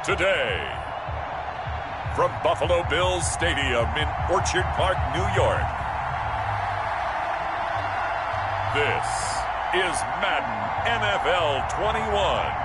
today. From Buffalo Bills Stadium in Orchard Park, New York. This is Madden NFL 21.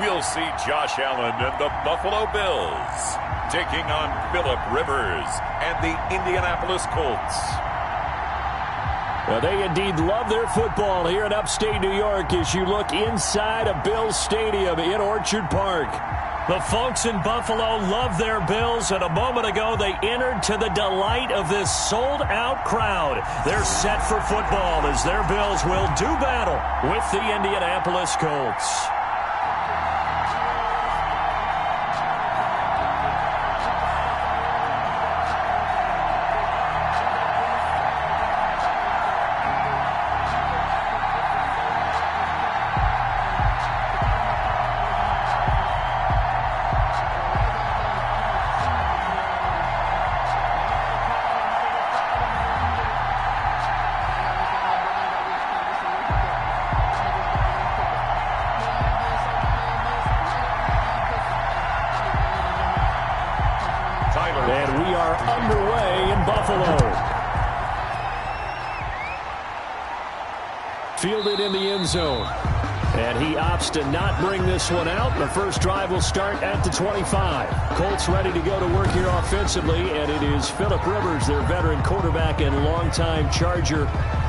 We'll see Josh Allen and the Buffalo Bills taking on Phillip Rivers and the Indianapolis Colts. Well, they indeed love their football here in upstate New York as you look inside a Bills Stadium in Orchard Park. The folks in Buffalo love their Bills, and a moment ago they entered to the delight of this sold-out crowd. They're set for football as their Bills will do battle with the Indianapolis Colts. And we are underway in Buffalo. Fielded in the end zone. And he opts to not bring this one out. The first drive will start at the 25. Colts ready to go to work here offensively, and it is Phillip Rivers, their veteran quarterback and longtime Charger,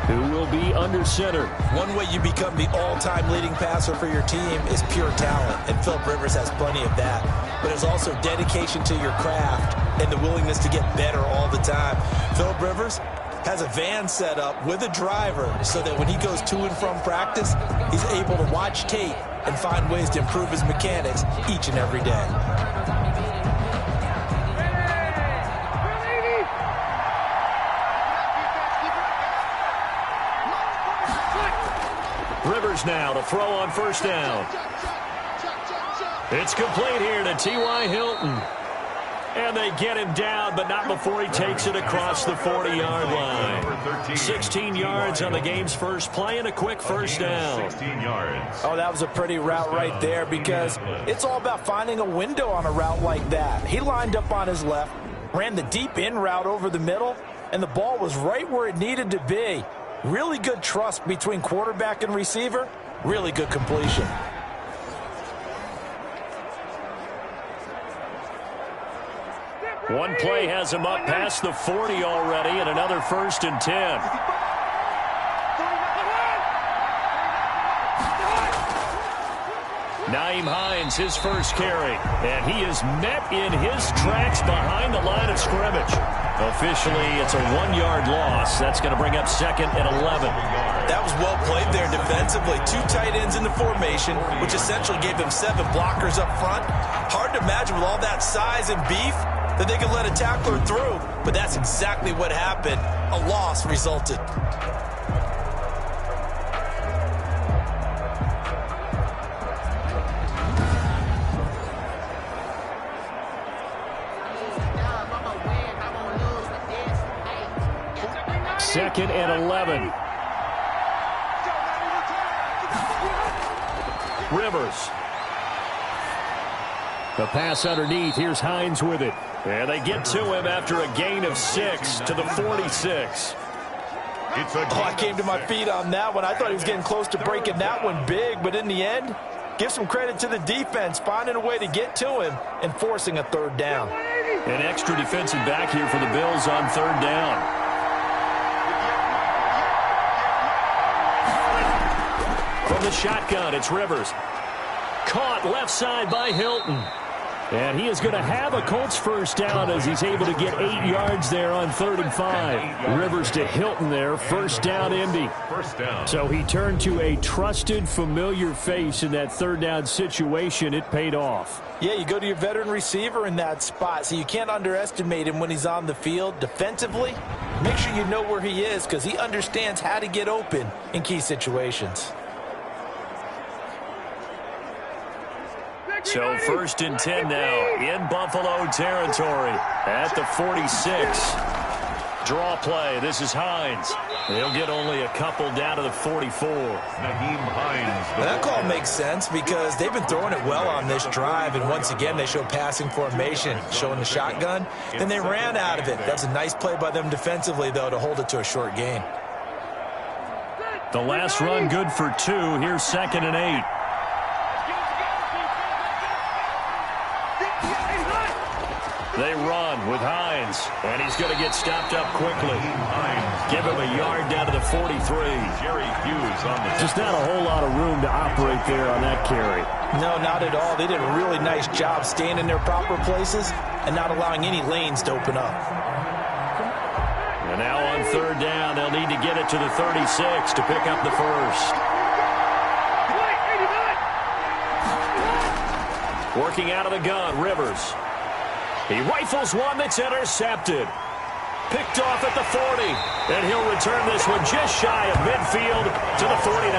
who will be under center. One way you become the all-time leading passer for your team is pure talent, and Phillip Rivers has plenty of that. But there's also dedication to your craft and the willingness to get better all the time. Phillip Rivers has a van set up with a driver so that when he goes to and from practice, he's able to watch tape and find ways to improve his mechanics each and every day. Rivers now to throw on first down. It's complete here to T.Y. Hilton. And they get him down, but not before he takes it across the 40-yard line. 16 yards on the game's first play and a quick first down. 16 yards. Oh, that was a pretty route right there because it's all about finding a window on a route like that. He lined up on his left, ran the deep in route over the middle, and the ball was right where it needed to be. Really good trust between quarterback and receiver. Really good completion. One play has him up past the 40 already, and another 1st and 10. Nyheim Hines, his first carry, and he is met in his tracks behind the line of scrimmage. Officially, it's a 1-yard loss. That's going to bring up 2nd and 11. That was well played there defensively. 2 tight ends in the formation, which essentially gave them 7 blockers up front. Hard to imagine with all that size and beef that they could let a tackler through, but that's exactly what happened. A loss resulted. Second and 11. Rivers. The pass underneath. Here's Hines with it. And they get to him after a gain of 6 to the 46. I came to my feet on that one. I thought he was getting close to breaking that one big, but in the end, give some credit to the defense, finding a way to get to him and forcing a 3rd down. An extra defensive back here for the Bills on 3rd down. From the shotgun, it's Rivers. Caught left side by Hilton. And he is going to have a Colts first down as he's able to get 8 yards there on 3rd and 5. Rivers to Hilton there, first down Indy. So he turned to a trusted, familiar face in that 3rd down situation. It paid off. Yeah, you go to your veteran receiver in that spot, so you can't underestimate him when he's on the field. Defensively, make sure you know where he is because he understands how to get open in key situations. So 1st and 10 now in Buffalo territory at the 46. Draw play. This is Hines. He'll get only a couple down to the 44. That call makes sense because they've been throwing it well on this drive, and once again they show passing formation, showing the shotgun. Then they ran out of it. That's a nice play by them defensively, though, to hold it to a short gain. The last run good for 2. Here's 2nd and 8. They run with Hines, and he's going to get stopped up quickly. Give him a yard down to the 43. Just not a whole lot of room to operate there on that carry. No, not at all. They did a really nice job staying in their proper places and not allowing any lanes to open up. And now on 3rd down, they'll need to get it to the 36 to pick up the first. Working out of the gun, Rivers. He rifles one that's intercepted. Picked off at the 40. And he'll return this one just shy of midfield to the 49.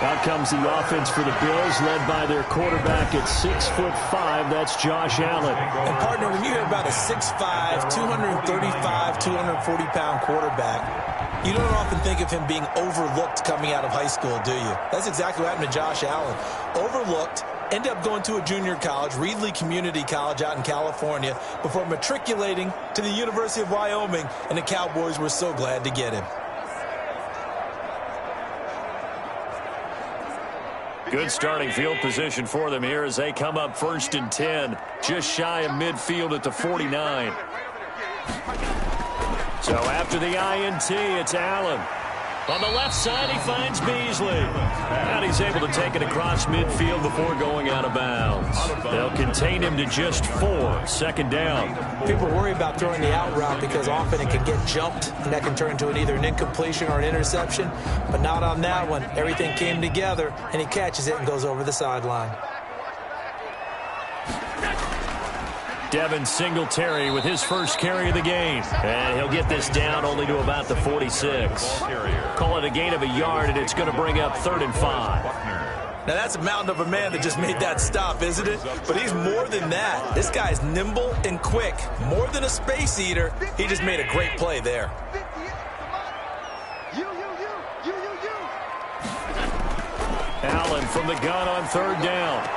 Out comes the offense for the Bills, led by their quarterback at 6'5". That's Josh Allen. And, partner, when you hear about a 6'5", 235, 240-pound quarterback, you don't often think of him being overlooked coming out of high school, do you? That's exactly what happened to Josh Allen. Overlooked. Ended up going to a junior college, Reedley Community College out in California, before matriculating to the University of Wyoming, and the Cowboys were so glad to get him. Good starting field position for them here as they come up 1st and 10, just shy of midfield at the 49. So after the INT, it's Allen. On the left side, he finds Beasley. And he's able to take it across midfield before going out of bounds. They'll contain him to just 4, 2nd down. People worry about throwing the out route because often it can get jumped, and that can turn into either an incompletion or an interception. But not on that one. Everything came together, and he catches it and goes over the sideline. Devin Singletary with his first carry of the game. And he'll get this down only to about the 46. Call it a gain of a yard, and it's going to bring up 3rd and 5. Now, that's a mountain of a man that just made that stop, isn't it? But he's more than that. This guy's nimble and quick. More than a space eater. He just made a great play there. Allen from the gun on 3rd down.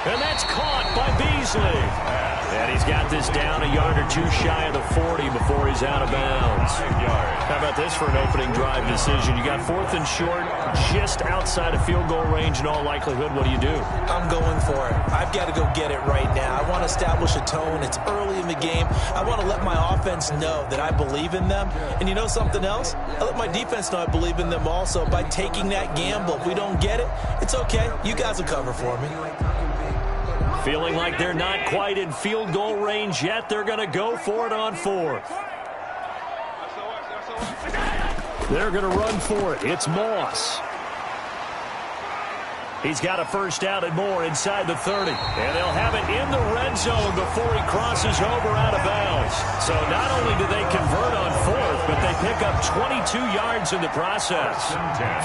And that's caught by Beasley. And he's got this down a yard or 2 shy of the 40 before he's out of bounds. How about this for an opening drive decision? You got 4th and short, just outside of field goal range in all likelihood. What do you do? I'm going for it. I've got to go get it right now. I want to establish a tone. It's early in the game. I want to let my offense know that I believe in them. And you know something else? I let my defense know I believe in them also by taking that gamble. If we don't get it, it's okay. You guys will cover for me. Feeling like they're not quite in field goal range yet. They're going to go for it on 4th. They're going to run for it. It's Moss. He's got a first down and more inside the 30. And they'll have it in the red zone before he crosses over out of bounds. So not only do they convert on 4th, but they pick up 22 yards in the process.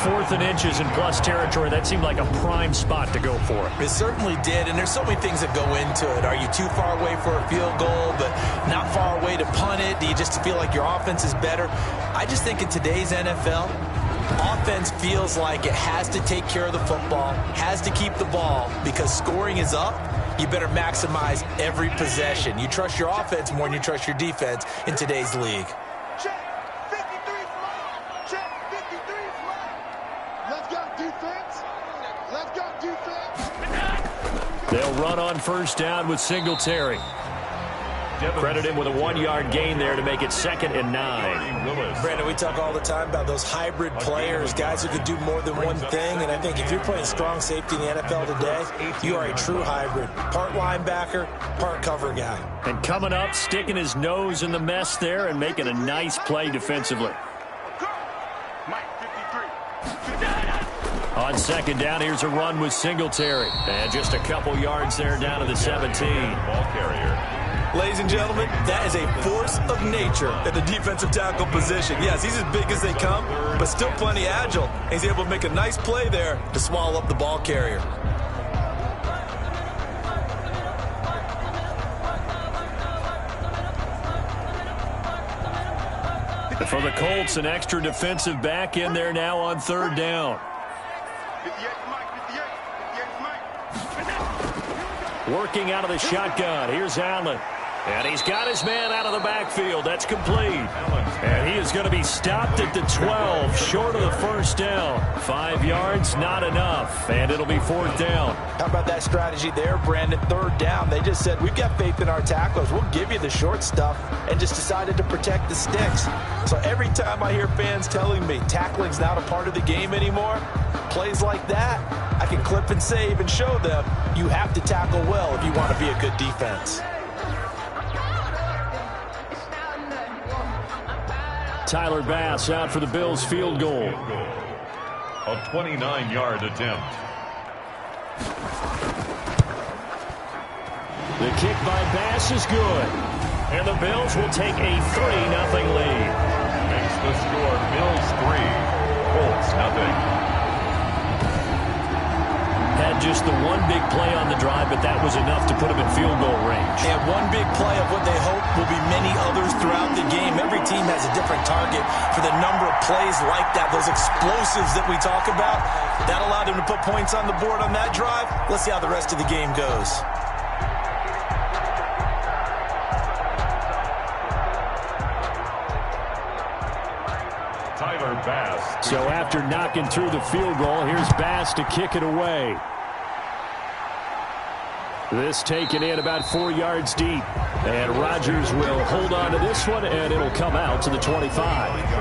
4th and inches in plus territory. That seemed like a prime spot to go for it. It certainly did, and there's so many things that go into it. Are you too far away for a field goal, but not far away to punt it? Do you just feel like your offense is better? I just think in today's NFL, offense feels like it has to take care of the football, has to keep the ball, because scoring is up. You better maximize every possession. You trust your offense more than you trust your defense in today's league. Check. 53 flag. Check. 53 flag. Let's go defense. Let's go defense. They'll run on first down with Singletary. Credit him with a 1-yard gain there to make it 2nd and 9. Brandon, we talk all the time about those hybrid players, guys who can do more than one thing. And I think if you're playing strong safety in the NFL today, you are a true hybrid. Part linebacker, part cover guy. And coming up, sticking his nose in the mess there and making a nice play defensively. On 2nd down, here's a run with Singletary. And just a couple yards there down to the 17. Ball carrier. Ladies and gentlemen, that is a force of nature at the defensive tackle position. Yes, he's as big as they come, but still plenty agile. And he's able to make a nice play there to swallow up the ball carrier. For the Colts, an extra defensive back in there now on 3rd down. Working out of the shotgun. Here's Allen. And he's got his man out of the backfield. That's complete. And he is going to be stopped at the 12, short of the 1st down. 5 yards, not enough. And it'll be 4th down. How about that strategy there, Brandon? 3rd down. They just said, we've got faith in our tacklers. We'll give you the short stuff, and just decided to protect the sticks. So every time I hear fans telling me tackling's not a part of the game anymore, plays like that, I can clip and save and show them you have to tackle well if you want to be a good defense. Tyler Bass out for the Bills field goal. A 29-yard attempt. The kick by Bass is good. And the Bills will take a 3-0 lead. Makes the score Bills 3, Colts nothing. Had just the one big play on the drive, but that was enough to put him in field goal range. And one big play of what they hope will be many others throughout the game. Every team has a different target for the number of plays like that, those explosives that we talk about. That allowed them to put points on the board on that drive. Let's see how the rest of the game goes. Tyler Bass. So after knocking through the field goal, here's Bass to kick it away. This taken in about 4 yards deep. And Rodgers will hold on to this one, and it'll come out to the 25.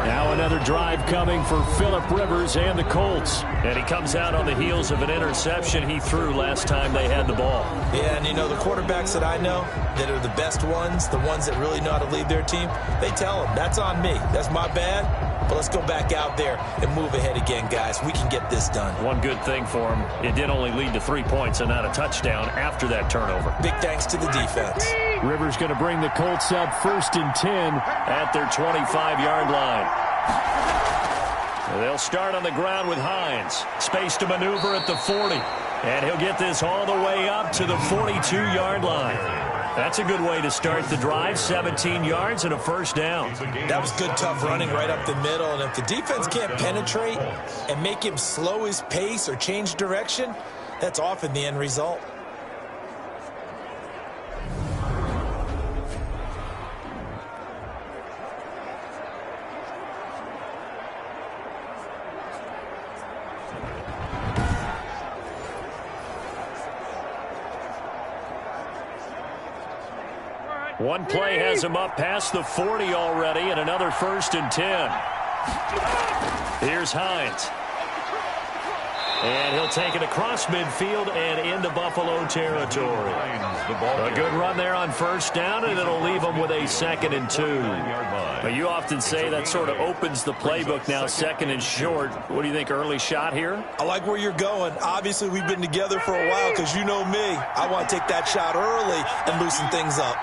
Now another drive coming for Phillip Rivers and the Colts. And he comes out on the heels of an interception he threw last time they had the ball. Yeah, and you know, the quarterbacks that I know that are the best ones, the ones that really know how to lead their team, they tell them, that's on me. That's my bad. But let's go back out there and move ahead again, guys. We can get this done. One good thing for him, it did only lead to 3 points and not a touchdown after that turnover. Big thanks to the defense. Rivers going to bring the Colts up 1st and 10 at their 25-yard line. They'll start on the ground with Hines. Space to maneuver at the 40. And he'll get this all the way up to the 42-yard line. That's a good way to start the drive. 17 yards and a 1st down. That was good, tough running right up the middle. And if the defense can't penetrate and make him slow his pace or change direction, that's often the end result. One play has him up past the 40 already, and another 1st and 10. Here's Hines. And he'll take it across midfield and into Buffalo territory. A good run there on 1st down, and it'll leave them with a 2nd and 2. But you often say that sort of opens the playbook now, 2nd and short. What do you think, early shot here? I like where you're going. Obviously, we've been together for a while because you know me. I want to take that shot early and loosen things up.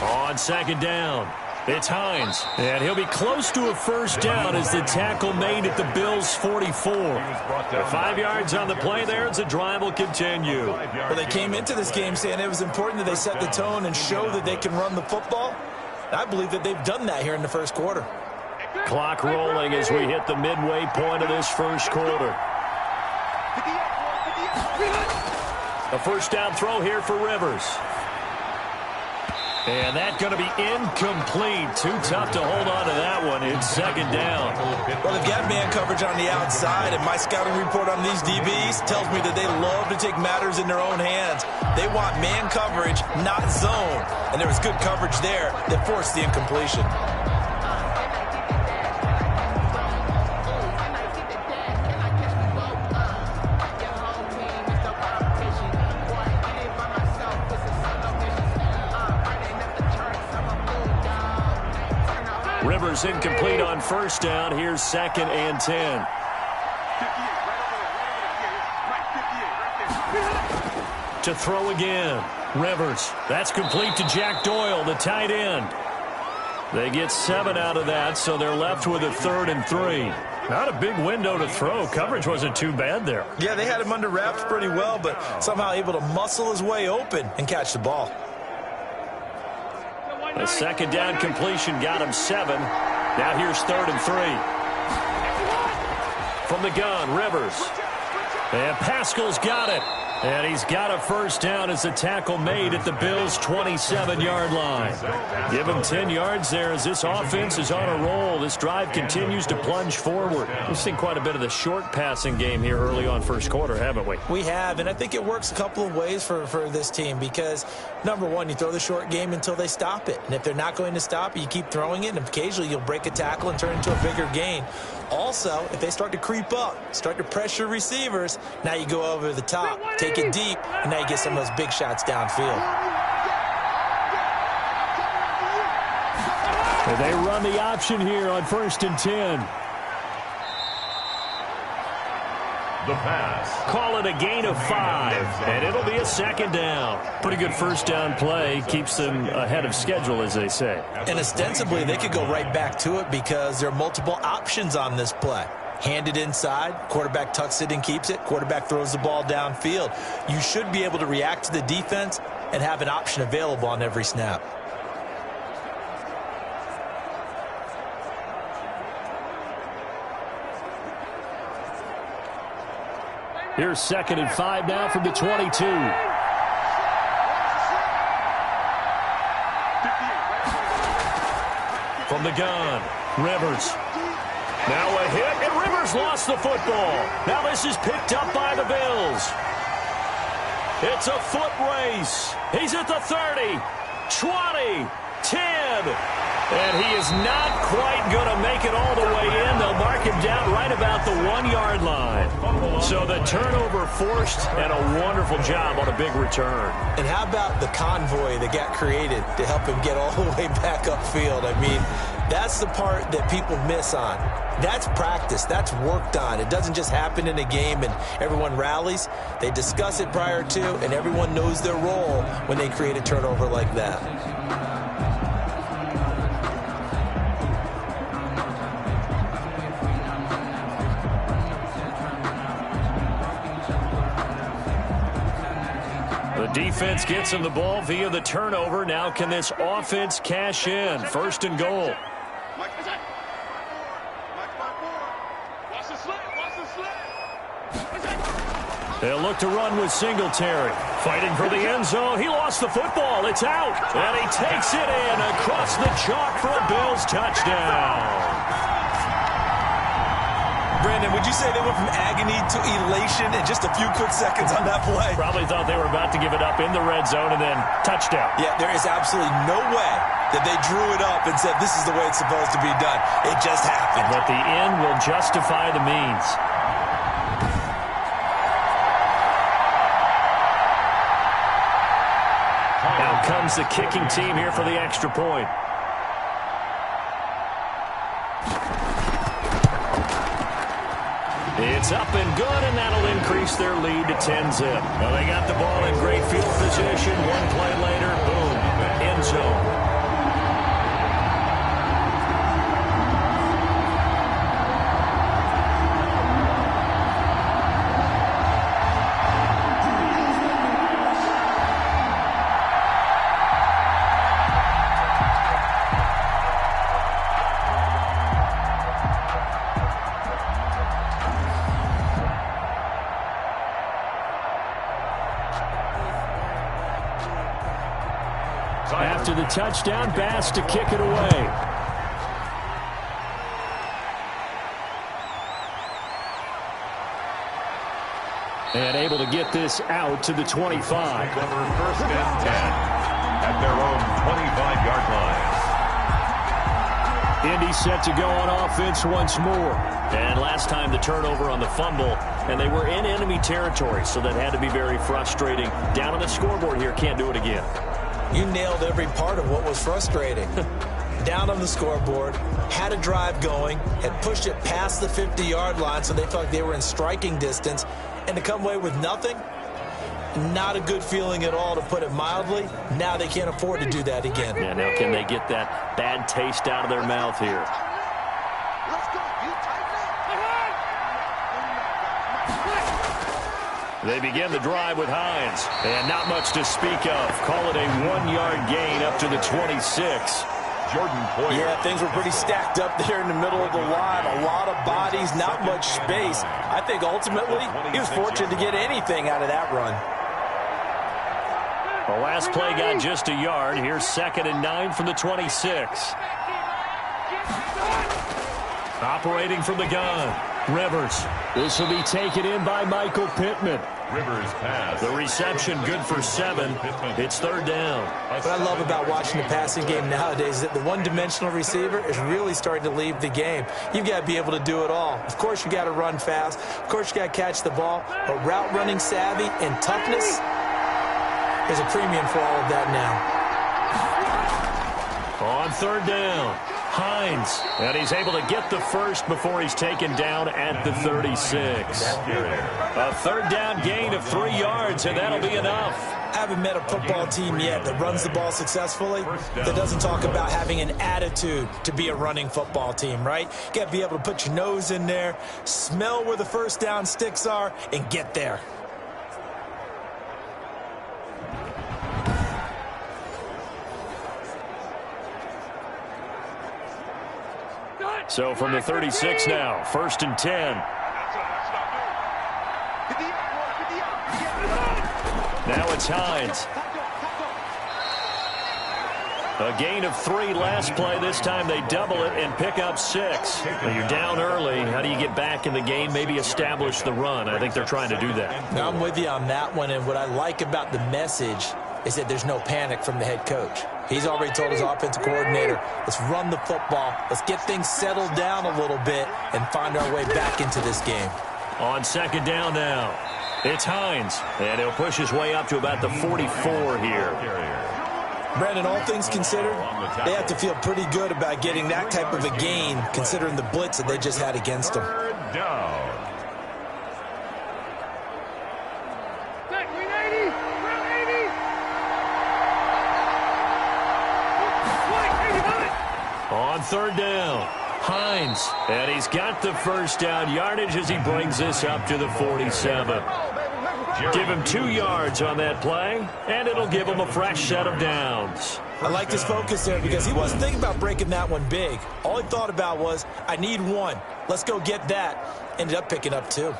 On 2nd down, it's Hines. And he'll be close to a 1st down as the tackle made at the Bills' 44. 5 yards on the play there as the drive will continue. Well, they came into this game saying it was important that they set the tone and show that they can run the football. I believe that they've done that here in the 1st quarter. Clock rolling as we hit the midway point of this 1st quarter. A 1st down throw here for Rivers. And that's going to be incomplete. Too tough to hold on to that one. It's second down. Well, they've got man coverage on the outside, and my scouting report on these DBs tells me that they love to take matters in their own hands. They want man coverage, not zone. And there was good coverage there that forced the incompletion. Rivers incomplete on first down. Here's 2nd and 10. To throw again. Rivers. That's complete to Jack Doyle, the tight end. They get 7 out of that, so they're left with a 3rd and 3. Not a big window to throw. Coverage wasn't too bad there. Yeah, they had him under wraps pretty well, but somehow able to muscle his way open and catch the ball. A second down completion got him 7. Now here's 3rd and 3. From the gun, Rivers. And Pascal's got it. And he's got a first down as a tackle made at the Bills' 27-yard line. Give him 10 yards there as this offense is on a roll. This drive continues to plunge forward. We've seen quite a bit of the short passing game here early on first quarter, haven't we? We have, and I think it works a couple of ways for this team because, number one, you throw the short game until they stop it. And if they're not going to stop it, you keep throwing it, and occasionally you'll break a tackle and turn it into a bigger gain. Also, if they start to creep up, start to pressure receivers, now you go over the top, take it deep, and now you get some of those big shots downfield. And they run the option here on 1st and 10. The pass. Call it a gain of 5, and it'll be a second down. Pretty good first down play. Keeps them ahead of schedule, as they say. And ostensibly, they could go right back to it because there are multiple options on this play. Hand it inside, quarterback tucks it and keeps it, quarterback throws the ball downfield. You should be able to react to the defense and have an option available on every snap. Here's 2nd and 5 now from the 22. From the gun, Rivers. Now a hit, and Rivers lost the football. Now this is picked up by the Bills. It's a foot race. He's at the 30, 20, 10. And he is not quite going to make it all the way in. They'll mark him down right about the 1-yard line. So the turnover forced, and a wonderful job on a big return. And how about the convoy that got created to help him get all the way back upfield? I mean, that's the part that people miss on. That's practice. That's worked on. It doesn't just happen in a game and everyone rallies. They discuss it prior to, and everyone knows their role when they create a turnover like that. The defense gets him the ball via the turnover. Now can this offense cash in? 1st and goal. They'll look to run with Singletary. Fighting for the end zone. He lost the football. It's out. And he takes it in across the chalk for a Bills touchdown. Brandon, would you say they went from agony to elation in just a few quick seconds on that play? Probably thought they were about to give it up in the red zone and then touchdown. Yeah, there is absolutely no way that they drew it up and said this is the way it's supposed to be done. It just happened. But the end will justify the means. Now comes the kicking team here for the extra point. It's up and good, and that'll increase their lead to 10-zip. Well, they got the ball in great field position. One play later, boom, end zone. After the touchdown, Bass to kick it away. And able to get this out to the 25. First and 10 at their own 25-yard line. Indy set to go on offense once more. And last time the turnover on the fumble, and they were in enemy territory, so that had to be very frustrating. Down on the scoreboard here, can't do it again. You nailed every part of what was frustrating. Down on the scoreboard, had a drive going, had pushed it past the 50-yard line, so they felt like they were in striking distance, and to come away with nothing, not a good feeling at all, to put it mildly. Now they can't afford to do that again. Yeah, now can they get that bad taste out of their mouth here? They begin the drive with Hines, and not much to speak of. Call it a 1-yard gain up to the 26. Jordan Poyer. Yeah, things were pretty stacked up there in the middle of the line. A lot of bodies, not much space. I think ultimately he was fortunate to get anything out of that run. The last play got just a yard. Here's 2nd and 9 from the 26. Operating from the gun, Rivers. This will be taken in by Michael Pittman. Rivers pass. The reception good for 7. It's 3rd down. What I love about watching the passing game nowadays is that the one-dimensional receiver is really starting to leave the game. You've got to be able to do it all. Of course, you got to run fast. Of course, you got to catch the ball. But route running savvy and toughness, there's a premium for all of that now. On 3rd down, Hines. And he's able to get the first before he's taken down at the 36. A 3rd down gain of 3 yards, and that'll be enough. I haven't met a football team yet that runs the ball successfully that doesn't talk about having an attitude to be a running football team, right? You got to be able to put your nose in there, smell where the first down sticks are, and get there. So from the 36 now, 1st and 10. Now it's Hines. A gain of 3 last play. This time they double it and pick up 6. Now you're down early. How do you get back in the game? Maybe establish the run. I think they're trying to do that. Now I'm with you on that one, and what I like about the message is that there's no panic from the head coach. He's already told his offensive coordinator, let's run the football, let's get things settled down a little bit and find our way back into this game. On 2nd down now, it's Hines, and he'll push his way up to about the 44 here. Brandon, all things considered, they have to feel pretty good about getting that type of a gain considering the blitz that they just had against them. 3rd down. On 3rd down, Hines, and he's got the first down yardage as he brings this up to the 47. Give him 2 yards on that play, and it'll give him a fresh set of downs. I liked his focus there because he wasn't thinking about breaking that one big. All he thought about was, I need 1. Let's go get that. Ended up picking up 2.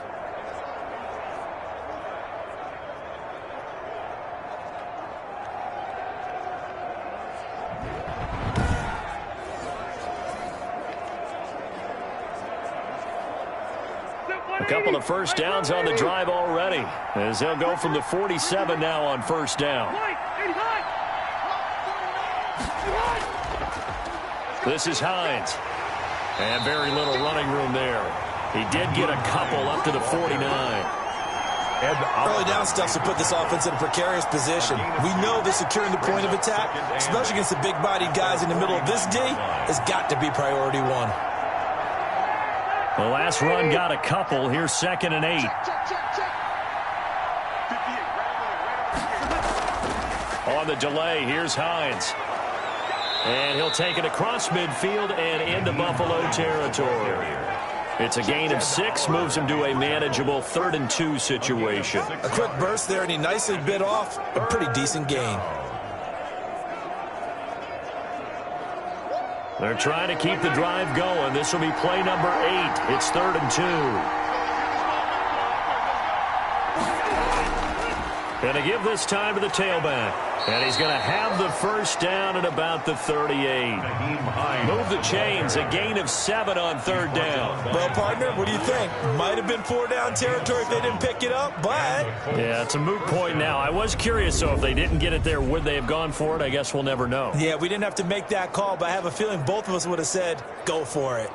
A couple of first downs on the drive already, as they'll go from the 47 now on 1st down. This is Hines. And very little running room there. He did get a couple up to the 49. Early down stuff to put this offense in a precarious position. We know that securing the point of attack, especially against the big-bodied guys in the middle of this D, has got to be priority 1. The last run got a couple. Here's 2nd and 8. On the delay, here's Hines. And he'll take it across midfield and into Buffalo territory. It's a gain of 6, moves him to a manageable 3rd and 2 situation. A quick burst there, and he nicely bit off a pretty decent gain. They're trying to keep the drive going. This will be play number 8. It's 3rd and 2. Going to give this time to the tailback. And he's going to have the first down at about the 38. Move the chains, a gain of 7 on third down. Well, partner, what do you think? Might have been 4-down territory if they didn't pick it up, but... Yeah, it's a moot point now. I was curious, so if they didn't get it there, would they have gone for it? I guess we'll never know. Yeah, we didn't have to make that call, but I have a feeling both of us would have said, go for it.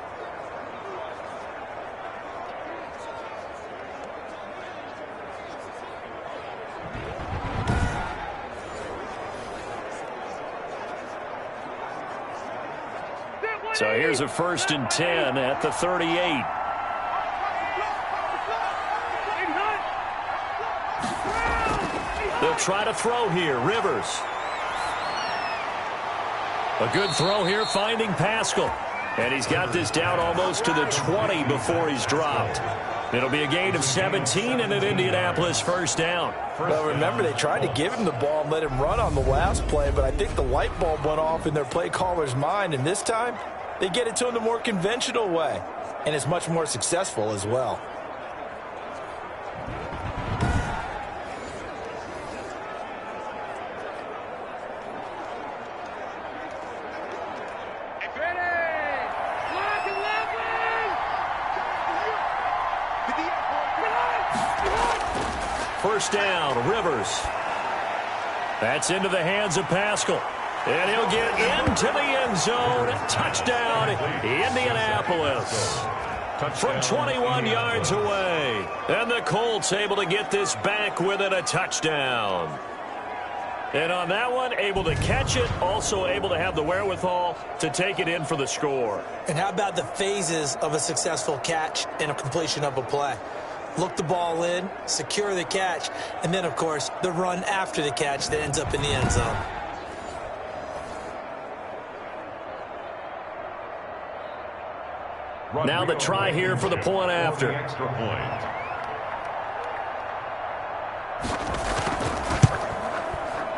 So here's a 1st and 10 at the 38. They'll try to throw here. Rivers. A good throw here, finding Pascal. And he's got this down almost to the 20 before he's dropped. It'll be a gain of 17 and an Indianapolis first down. Well, remember, they tried to give him the ball and let him run on the last play, but I think the light bulb went off in their play caller's mind, and this time they get it to him the more conventional way, and it's much more successful as well. First down, Rivers. That's into the hands of Pascal. And he'll get into the end zone. Touchdown, Indianapolis. From 21 yards away. And the Colts able to get this back within a touchdown. And on that one, able to catch it, also able to have the wherewithal to take it in for the score. And how about the phases of a successful catch and a completion of a play? Look the ball in, secure the catch, and then, of course, the run after the catch that ends up in the end zone. Now the try here for the point after.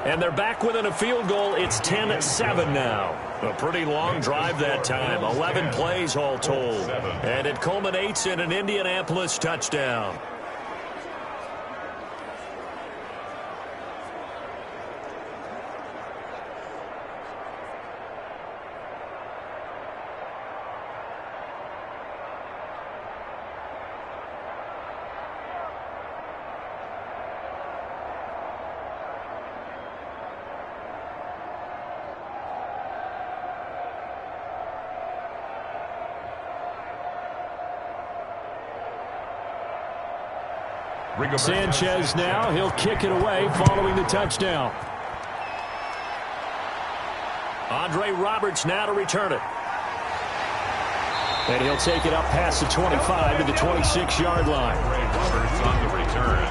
And they're back within a field goal. It's 10-7 now. A pretty long drive that time. 11 plays all told. And it culminates in an Indianapolis touchdown. Sanchez now, he'll kick it away following the touchdown. Andre Roberts now to return it. And he'll take it up past the 25 to the 26-yard line. Andre Roberts on the return.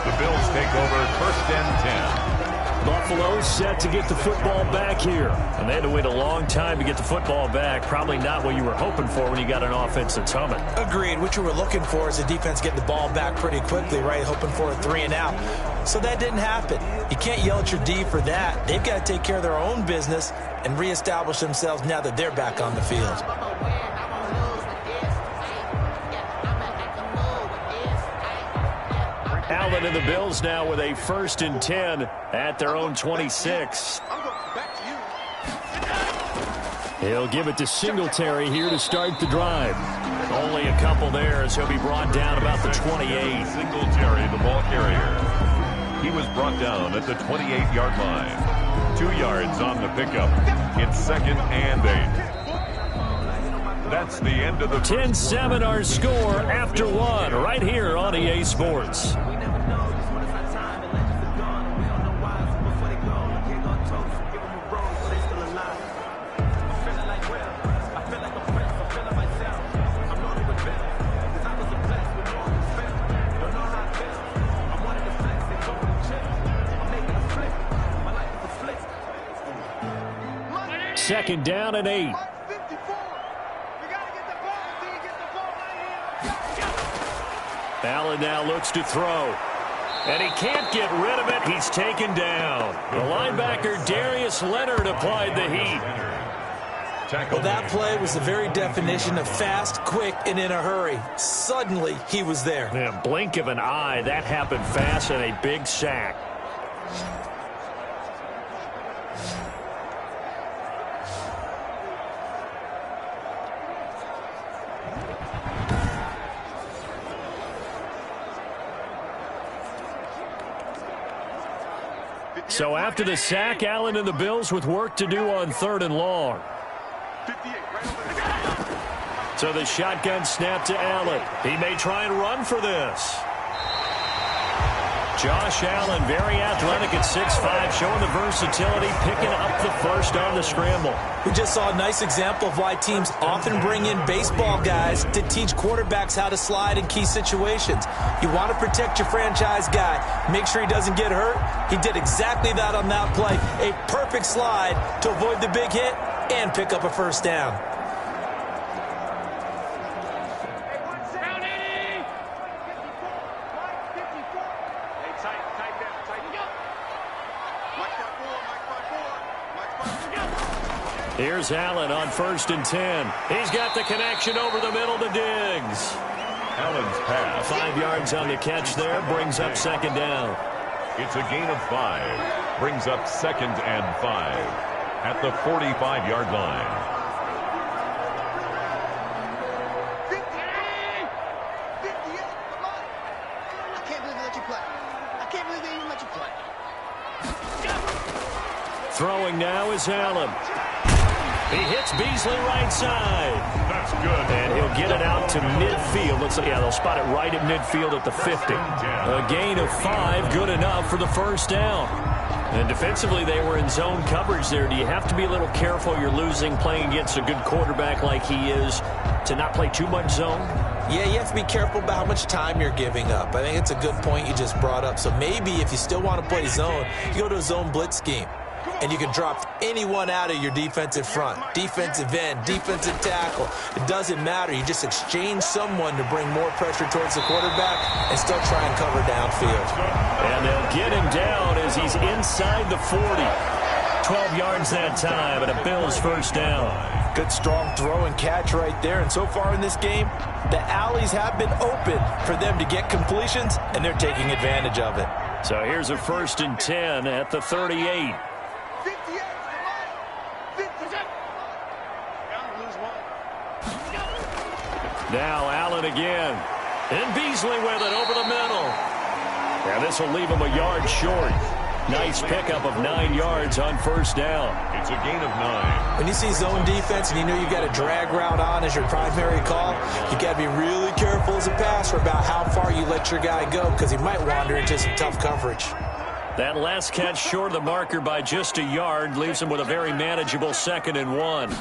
The Bills take over 1st and 10. Buffalo set to get the football back here. And they had to wait a long time to get the football back. Probably not what you were hoping for when you got an offense that's humming. Agreed. What you were looking for is the defense getting the ball back pretty quickly, right? Hoping for a 3-and-out. So that didn't happen. You can't yell at your D for that. They've got to take care of their own business and reestablish themselves now that they're back on the field. Allen and the Bills now with a 1st and 10 at their own 26. He'll give it to Singletary here to start the drive. Only a couple there as he'll be brought down about the 28. Singletary, the ball carrier. He was brought down at the 28-yard line. 2 yards on the pickup. It's 2nd and 8. That's the end of the 10-7 our score after 1 right here on EA Sports. Second down and 8. Allen now looks to throw. And he can't get rid of it. He's taken down. The linebacker, Darius Leonard, applied the heat. tackle. Well, that play was the very definition of fast, quick, and in a hurry. Suddenly, he was there. Yeah, blink of an eye, that happened fast, and a big sack. So after the sack, Allen and the Bills with work to do on 3rd and long. So the shotgun snap to Allen. He may try and run for this. Josh Allen, very athletic at 6'5", showing the versatility, picking up the first on the scramble. We just saw a nice example of why teams often bring in baseball guys to teach quarterbacks how to slide in key situations. You want to protect your franchise guy. Make sure he doesn't get hurt. He did exactly that on that play. A perfect slide to avoid the big hit and pick up a first down. Here's Allen on 1st and 10. He's got the connection over the middle to Diggs. Allen's pass. 5 yards on the catch there, brings up 2nd down. It's a gain of 5. Brings up 2nd and 5 at the 45-yard line. 58, come on. I can't believe they let you play. I can't believe they even let you play. Throwing now is Allen. He hits Beasley right side. That's good. And he'll get it out to midfield. Looks like, yeah, they'll spot it right at midfield at the 50. A gain of 5, good enough for the first down. And defensively, they were in zone coverage there. Do you have to be a little careful? You're losing, playing against a good quarterback like he is, to not play too much zone? Yeah, you have to be careful about how much time you're giving up. I think it's a good point you just brought up. So maybe if you still want to play zone, you go to a zone blitz scheme. And you can drop anyone out of your defensive front, defensive end, defensive tackle. It doesn't matter. You just exchange someone to bring more pressure towards the quarterback and still try and cover downfield. And they'll get him down as he's inside the 40. 12 yards that time and a Bills first down. Good strong throw and catch right there. And so far in this game, the alleys have been open for them to get completions, and they're taking advantage of it. So here's a 1st and 10 at the 38. Now Allen again. And Beasley with it over the middle. And this will leave him a yard short. Nice pickup of 9 yards on first down. It's a gain of 9. When you see zone defense and you know you've got a drag route on as your primary call, you got to be really careful as a passer about how far you let your guy go because he might wander into some tough coverage. That last catch short of the marker by just a yard leaves him with a very manageable 2nd and 1.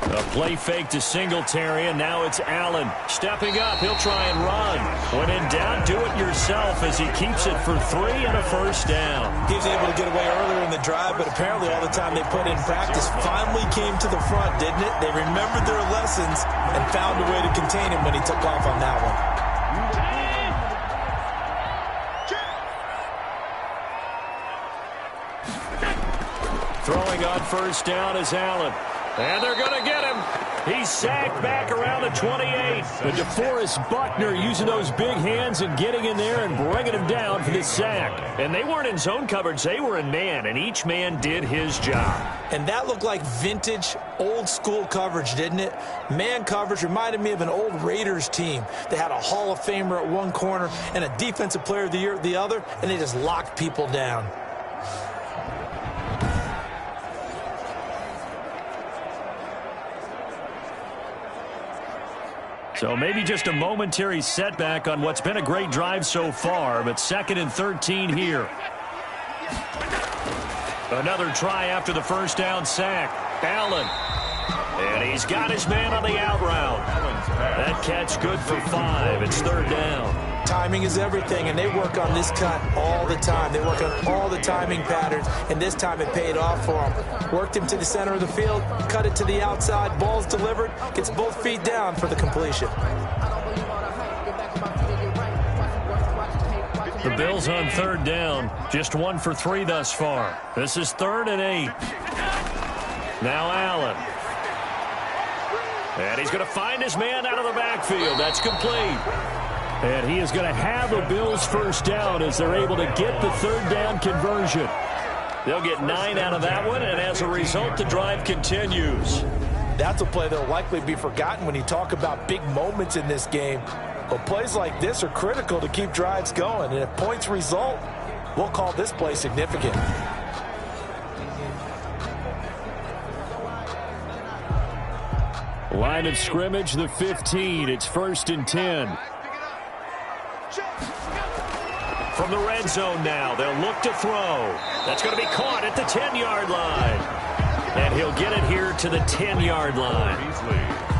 A play fake to Singletary, and now it's Allen. Stepping up, he'll try and run. When in doubt, do it yourself as he keeps it for 3 and a first down. He was able to get away earlier in the drive, but apparently all the time they put in practice finally came to the front, didn't it? They remembered their lessons and found a way to contain him when he took off on that one. Throwing on first down is Allen. And they're going to get him. He's sacked back around the 28. But DeForest Buckner using those big hands and getting in there and bringing him down for the sack. And they weren't in zone coverage. They were in man, and each man did his job. And that looked like vintage, old-school coverage, didn't it? Man coverage reminded me of an old Raiders team. They had a Hall of Famer at one corner and a Defensive Player of the Year at the other, and they just locked people down. So maybe just a momentary setback on what's been a great drive so far, but 2nd and 13 here. Another try after the first down sack. Allen. And he's got his man on the out route. That catch good for 5. It's 3rd down. Timing is everything, and they work on this cut all the time. They work on all the timing patterns, and this time it paid off for him. Worked him to the center of the field, cut it to the outside, ball's delivered, gets both feet down for the completion. The Bills on 3rd down, just 1 for 3 thus far. This is 3rd and 8. Now Allen. And he's going to find his man out of the backfield. That's complete. And he is going to have a Bills first down as they're able to get the third down conversion. They'll get 9 out of that one, and as a result, the drive continues. That's a play that will likely be forgotten when you talk about big moments in this game. But plays like this are critical to keep drives going. And if points result, we'll call this play significant. Line of scrimmage, the 15. It's 1st and 10. From the red zone now, they'll look to throw. That's going to be caught at the 10-yard line. And he'll get it here to the 10-yard line.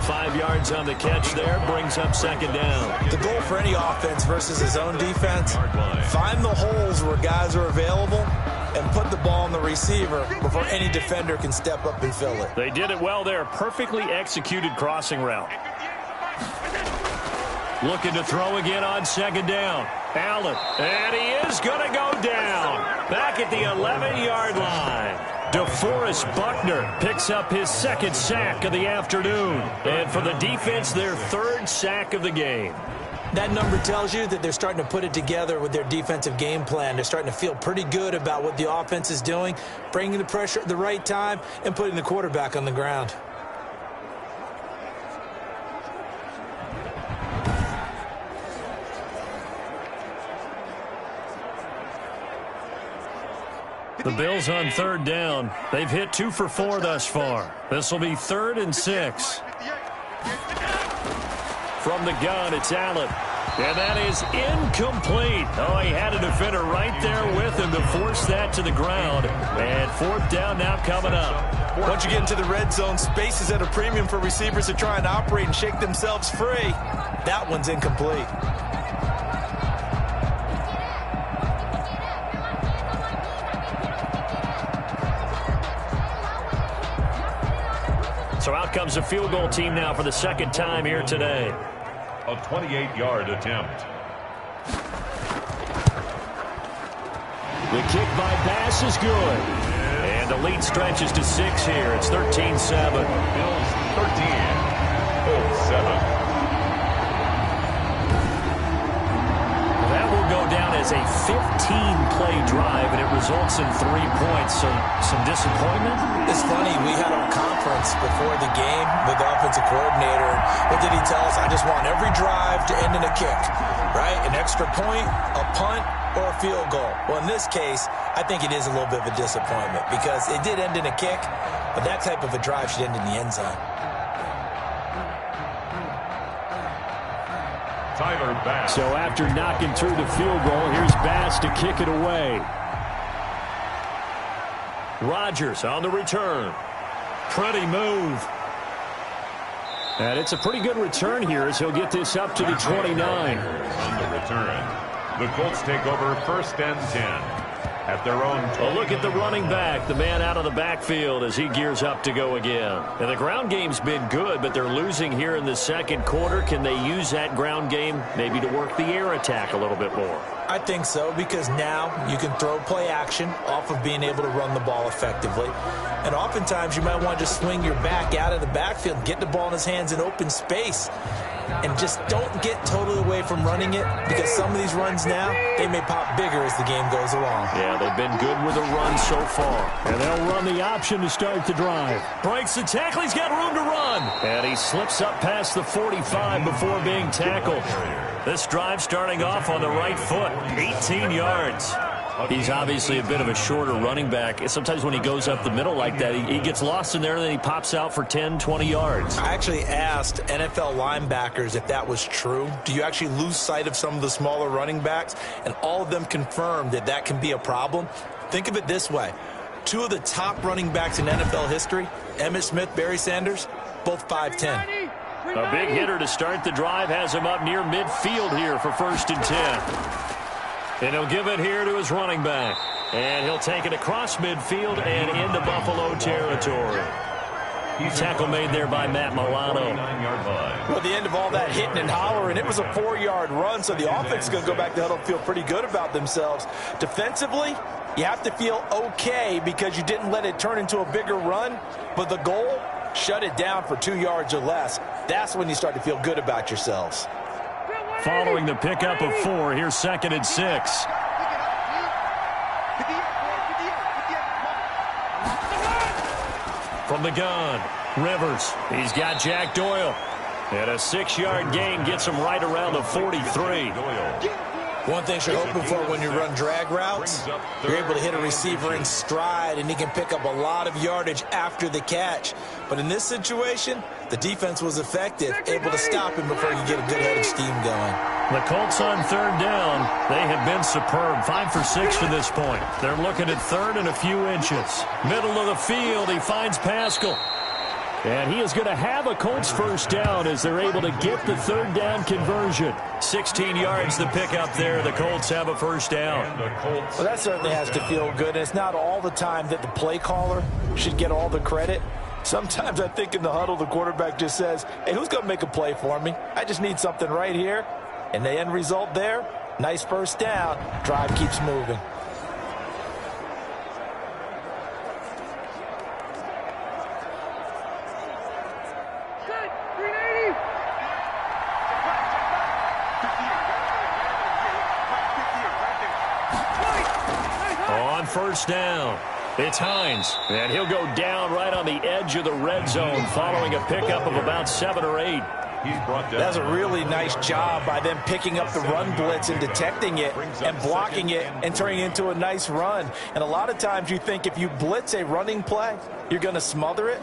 5 yards on the catch there, brings up 2nd down. The goal for any offense versus his own defense, find the holes where guys are available and put the ball on the receiver before any defender can step up and fill it. They did it well there. Perfectly executed crossing route. Looking to throw again on 2nd down. Allen, and he is going to go down. Back at the 11-yard line. DeForest Buckner picks up his 2nd sack of the afternoon. And for the defense, their 3rd sack of the game. That number tells you that they're starting to put it together with their defensive game plan. They're starting to feel pretty good about what the offense is doing, bringing the pressure at the right time, and putting the quarterback on the ground. The Bills on 3rd down. They've hit 2 for 4 thus far. This will be 3rd and 6. From the gun, it's Allen. And that is incomplete. Oh, he had a defender right there with him to force that to the ground. And 4th down now coming up. Once you get into the red zone, space is at a premium for receivers to try and operate and shake themselves free. That one's incomplete. So out comes the field goal team now for the 2nd time here today. A 28-yard attempt. The kick by Bass is good. And the lead stretches to 6 here. It's 13-7. Bills 13. Bills 7. That will go down as a 15-play drive, and it results in 3 points. So some disappointment? It's funny, we had our conference before the game with the offensive coordinator. What did he tell us? I just want every drive to end in a kick, right? An extra point, a punt, or a field goal. Well, in this case, I think it is a little bit of a disappointment because it did end in a kick, but that type of a drive should end in the end zone. Tyler Bass. So after knocking through the field goal, here's Bass to kick it away. Rodgers on the return. Pretty move. And it's a pretty good return here as he'll get this up to the 29. On the return. The Colts take over 1st and 10. At their own. A look at the running back, the man out of the backfield as he gears up to go again. And the ground game's been good, but they're losing here in the 2nd quarter. Can they use that ground game maybe to work the air attack a little bit more? I think so, because now you can throw play action off of being able to run the ball effectively. And oftentimes you might want to just swing your back out of the backfield, get the ball in his hands in open space, and just don't get totally away from running it, because some of these runs now, they may pop bigger as the game goes along. Yeah, they've been good with the run so far. And they'll run the option to start the drive. Breaks the tackle. He's got room to run. And he slips up past the 45 before being tackled. This drive starting off on the right foot, 18 yards. He's obviously a bit of a shorter running back. Sometimes when he goes up the middle like that, he gets lost in there, and then he pops out for 10, 20 yards. I actually asked NFL linebackers if that was true. Do you actually lose sight of some of the smaller running backs? And all of them confirmed that that can be a problem. Think of it this way. 2 of the top running backs in NFL history, Emmitt Smith, Barry Sanders, both 5'10". A big hitter to start the drive has him up near midfield here for 1st and 10. And he'll give it here to his running back. And he'll take it across midfield and into Buffalo territory. Tackle made there by Matt Milano. Well, at the end of all that hitting and hollering, it was a 4-yard run, so the offense is going to go back to huddle and feel pretty good about themselves. Defensively, you have to feel okay because you didn't let it turn into a bigger run. But the goal, shut it down for 2 yards or less. That's when you start to feel good about yourselves. Following the pickup of 4, here's 2nd and 6. From the gun, Rivers. He's got Jack Doyle. And a 6-yard gain gets him right around the 43. One thing you're hoping for when you run drag routes, you're able to hit a receiver in stride, and he can pick up a lot of yardage after the catch. But in this situation, the defense was effective, able to stop him before you get a good head of steam going. The Colts on 3rd down. They have been superb. 5 for 6 to this point. They're looking at 3rd and a few inches. Middle of the field, he finds Pascal. And he is going to have a Colts first down as they're able to get the 3rd down conversion. 16 yards the pickup there. The Colts have a first down. Well, that certainly has to feel good. And it's not all the time that the play caller should get all the credit. Sometimes I think in the huddle, the quarterback just says, hey, who's going to make a play for me? I just need something right here. And the end result there, nice first down. Drive keeps moving. First down. It's Hines, and he'll go down right on the edge of the red zone following a pickup of about 7 or 8. That's a really nice job by them picking up the run blitz and detecting it and blocking it and turning it into a nice run. And a lot of times you think if you blitz a running play, you're going to smother it.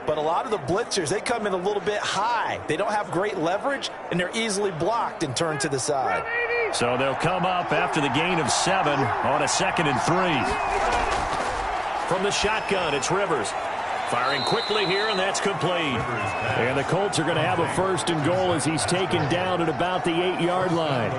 But a lot of the blitzers, they come in a little bit high. They don't have great leverage, and they're easily blocked and turned to the side. So they'll come up after the gain of 7 on a 2nd and 3. From the shotgun, it's Rivers. Firing quickly here, and that's complete. And the Colts are going to have a 1st and goal as he's taken down at about the 8-yard line.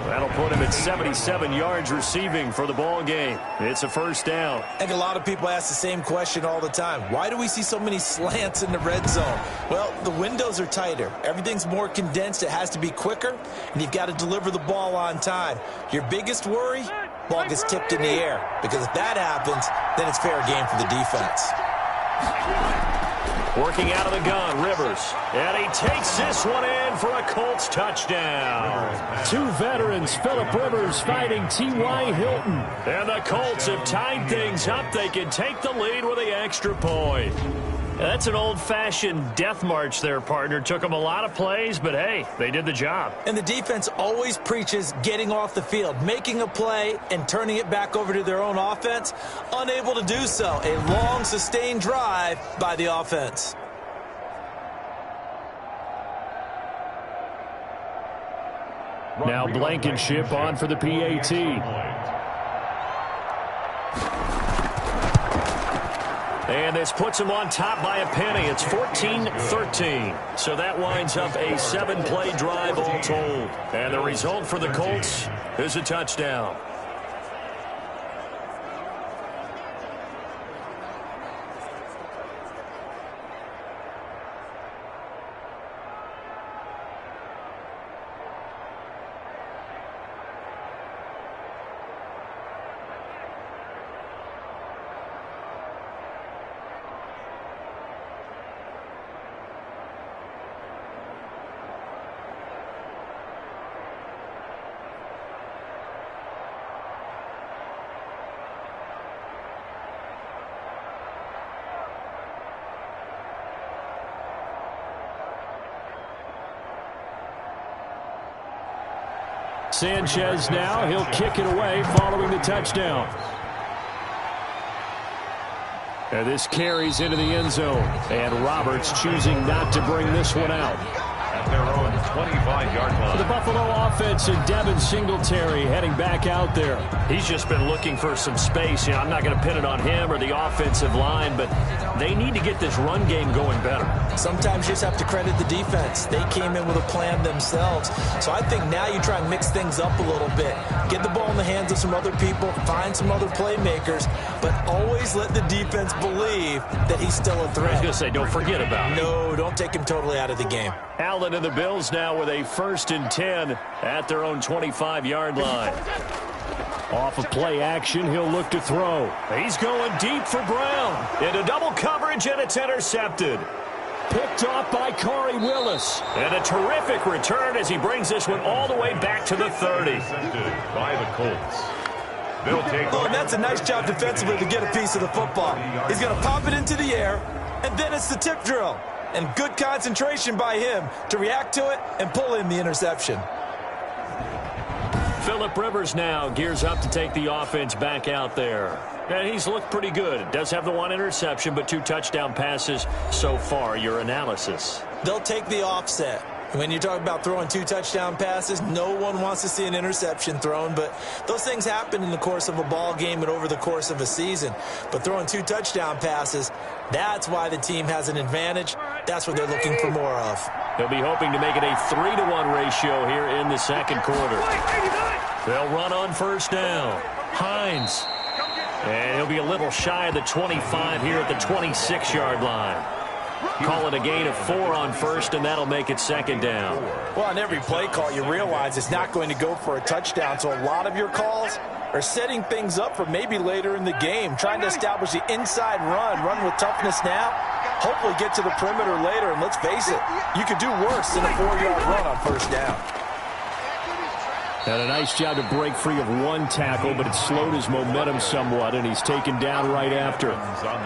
That'll put him at 77 yards receiving for the ball game. It's a first down. I think a lot of people ask the same question all the time. Why do we see so many slants in the red zone? Well, the windows are tighter. Everything's more condensed. It has to be quicker, and you've got to deliver the ball on time. Your biggest worry? Ball gets tipped in the air, because if that happens, then it's fair game for the defense. Working out of the gun, Rivers. And he takes this one in for a Colts touchdown. 2 veterans, Phillip Rivers fighting T.Y. Hilton. And the Colts have tied things up. They can take the lead with the extra point. That's an old-fashioned death march there, partner. Took them a lot of plays, but hey, they did the job. And the defense always preaches getting off the field, making a play, and turning it back over to their own offense. Unable to do so. A long, sustained drive by the offense. Now Blankenship on for the PAT. And this puts him on top by a penny. It's 14-13. So that winds up a 7-play drive all told. And the result for the Colts is a touchdown. Sanchez now, he'll kick it away following the touchdown. And this carries into the end zone. And Roberts choosing not to bring this one out. At their own 25-yard line. The Buffalo offense and Devin Singletary heading back out there. He's just been looking for some space. You know, I'm not going to pin it on him or the offensive line, but they need to get this run game going better. Sometimes you just have to credit the defense. They came in with a plan themselves. So I think now you try and mix things up a little bit. Get the ball in the hands of some other people, find some other playmakers, but always let the defense believe that he's still a threat. I was going to say, don't forget about it. No, don't take him totally out of the game. Allen and the Bills now with a 1st and 10 at their own 25-yard line. Off of play action, he'll look to throw. He's going deep for Brown. Into double coverage, and it's intercepted. picked off by Corey Willis. And a terrific return as he brings this one all the way back to the 30. By the Colts. They'll take Oh, and that's a nice job defensively to get a piece of the football. He's going to pop it into the air, and then it's the tip drill. And good concentration by him to react to it and pull in the interception. Phillip Rivers now gears up to take the offense back out there. And he's looked pretty good. Does have the one interception, but 2 touchdown passes so far. Your analysis? They'll take the offset. When you talk about throwing 2 touchdown passes, no one wants to see an interception thrown, but those things happen in the course of a ball game and over the course of a season. But throwing 2 touchdown passes, that's why the team has an advantage. That's what they're looking for more of. They'll be hoping to make it a 3-to-1 ratio here in the second quarter. They'll run on first down. Hines. And he'll be a little shy of the 25 here at the 26-yard line. Call it a gain of 4 on first, and that'll make it second down. Well, on every play call, you realize it's not going to go for a touchdown, so a lot of your calls are setting things up for maybe later in the game, trying to establish the inside run with toughness now, hopefully get to the perimeter later, and let's face it, you could do worse than a 4-yard run on first down. Had a nice job to break free of 1 tackle, but it slowed his momentum somewhat, and he's taken down right after.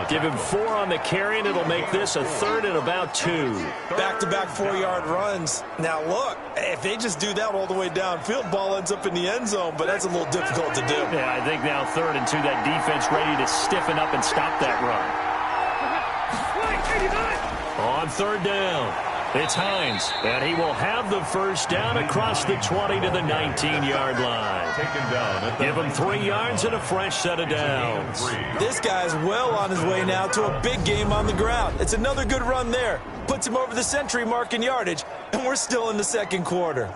Give him 4 on the carry, and it'll make this a 3rd and about 2. Back-to-back 4-yard runs. Now, look, if they just do that all the way downfield, ball ends up in the end zone, but that's a little difficult to do. Yeah, I think now 3rd and 2, that defense ready to stiffen up and stop that run. On 3rd down. It's Hines, and he will have the first down across the 20 to the 19-yard line. Give him 3 yards and a fresh set of downs. This guy's well on his way now to a big game on the ground. It's another good run there. Puts him over the century mark in yardage, and we're still in the second quarter.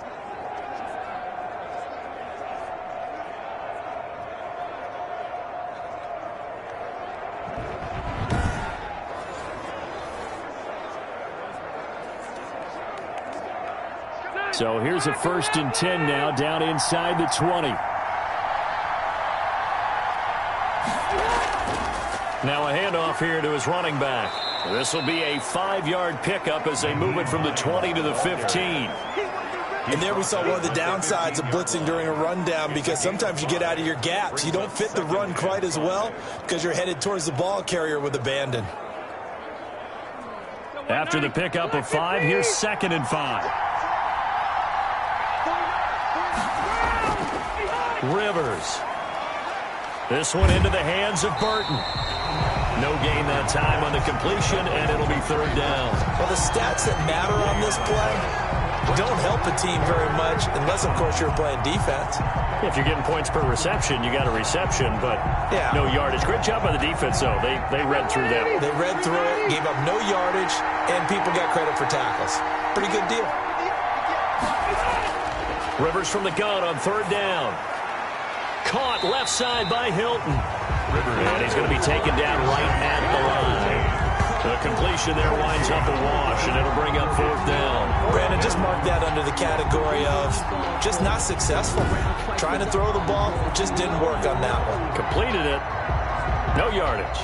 So here's a 1st and 10 now, down inside the 20. Now a handoff here to his running back. This will be a 5-yard pickup as they move it from the 20 to the 15. And there we saw one of the downsides of blitzing during a rundown, because sometimes you get out of your gaps. You don't fit the run quite as well because you're headed towards the ball carrier with abandon. After the pickup of 5, here's 2nd and 5. Rivers. This one into the hands of Burton. No gain that time on the completion, and it'll be 3rd down. Well, the stats that matter on this play don't help a team very much unless, of course, you're playing defense. If you're getting points per reception, you got a reception, but no yardage. Great job by the defense, though. They read through that. They read through it, gave up no yardage, and people got credit for tackles. Pretty good deal. Rivers from the gun on 3rd down. Caught left side by Hilton. And he's going to be taken down right at the line. The completion there winds up a wash, and it'll bring up 4th down. Brandon, just mark that under the category of just not successful. Trying to throw the ball, just didn't work on that one. Completed it. No yardage.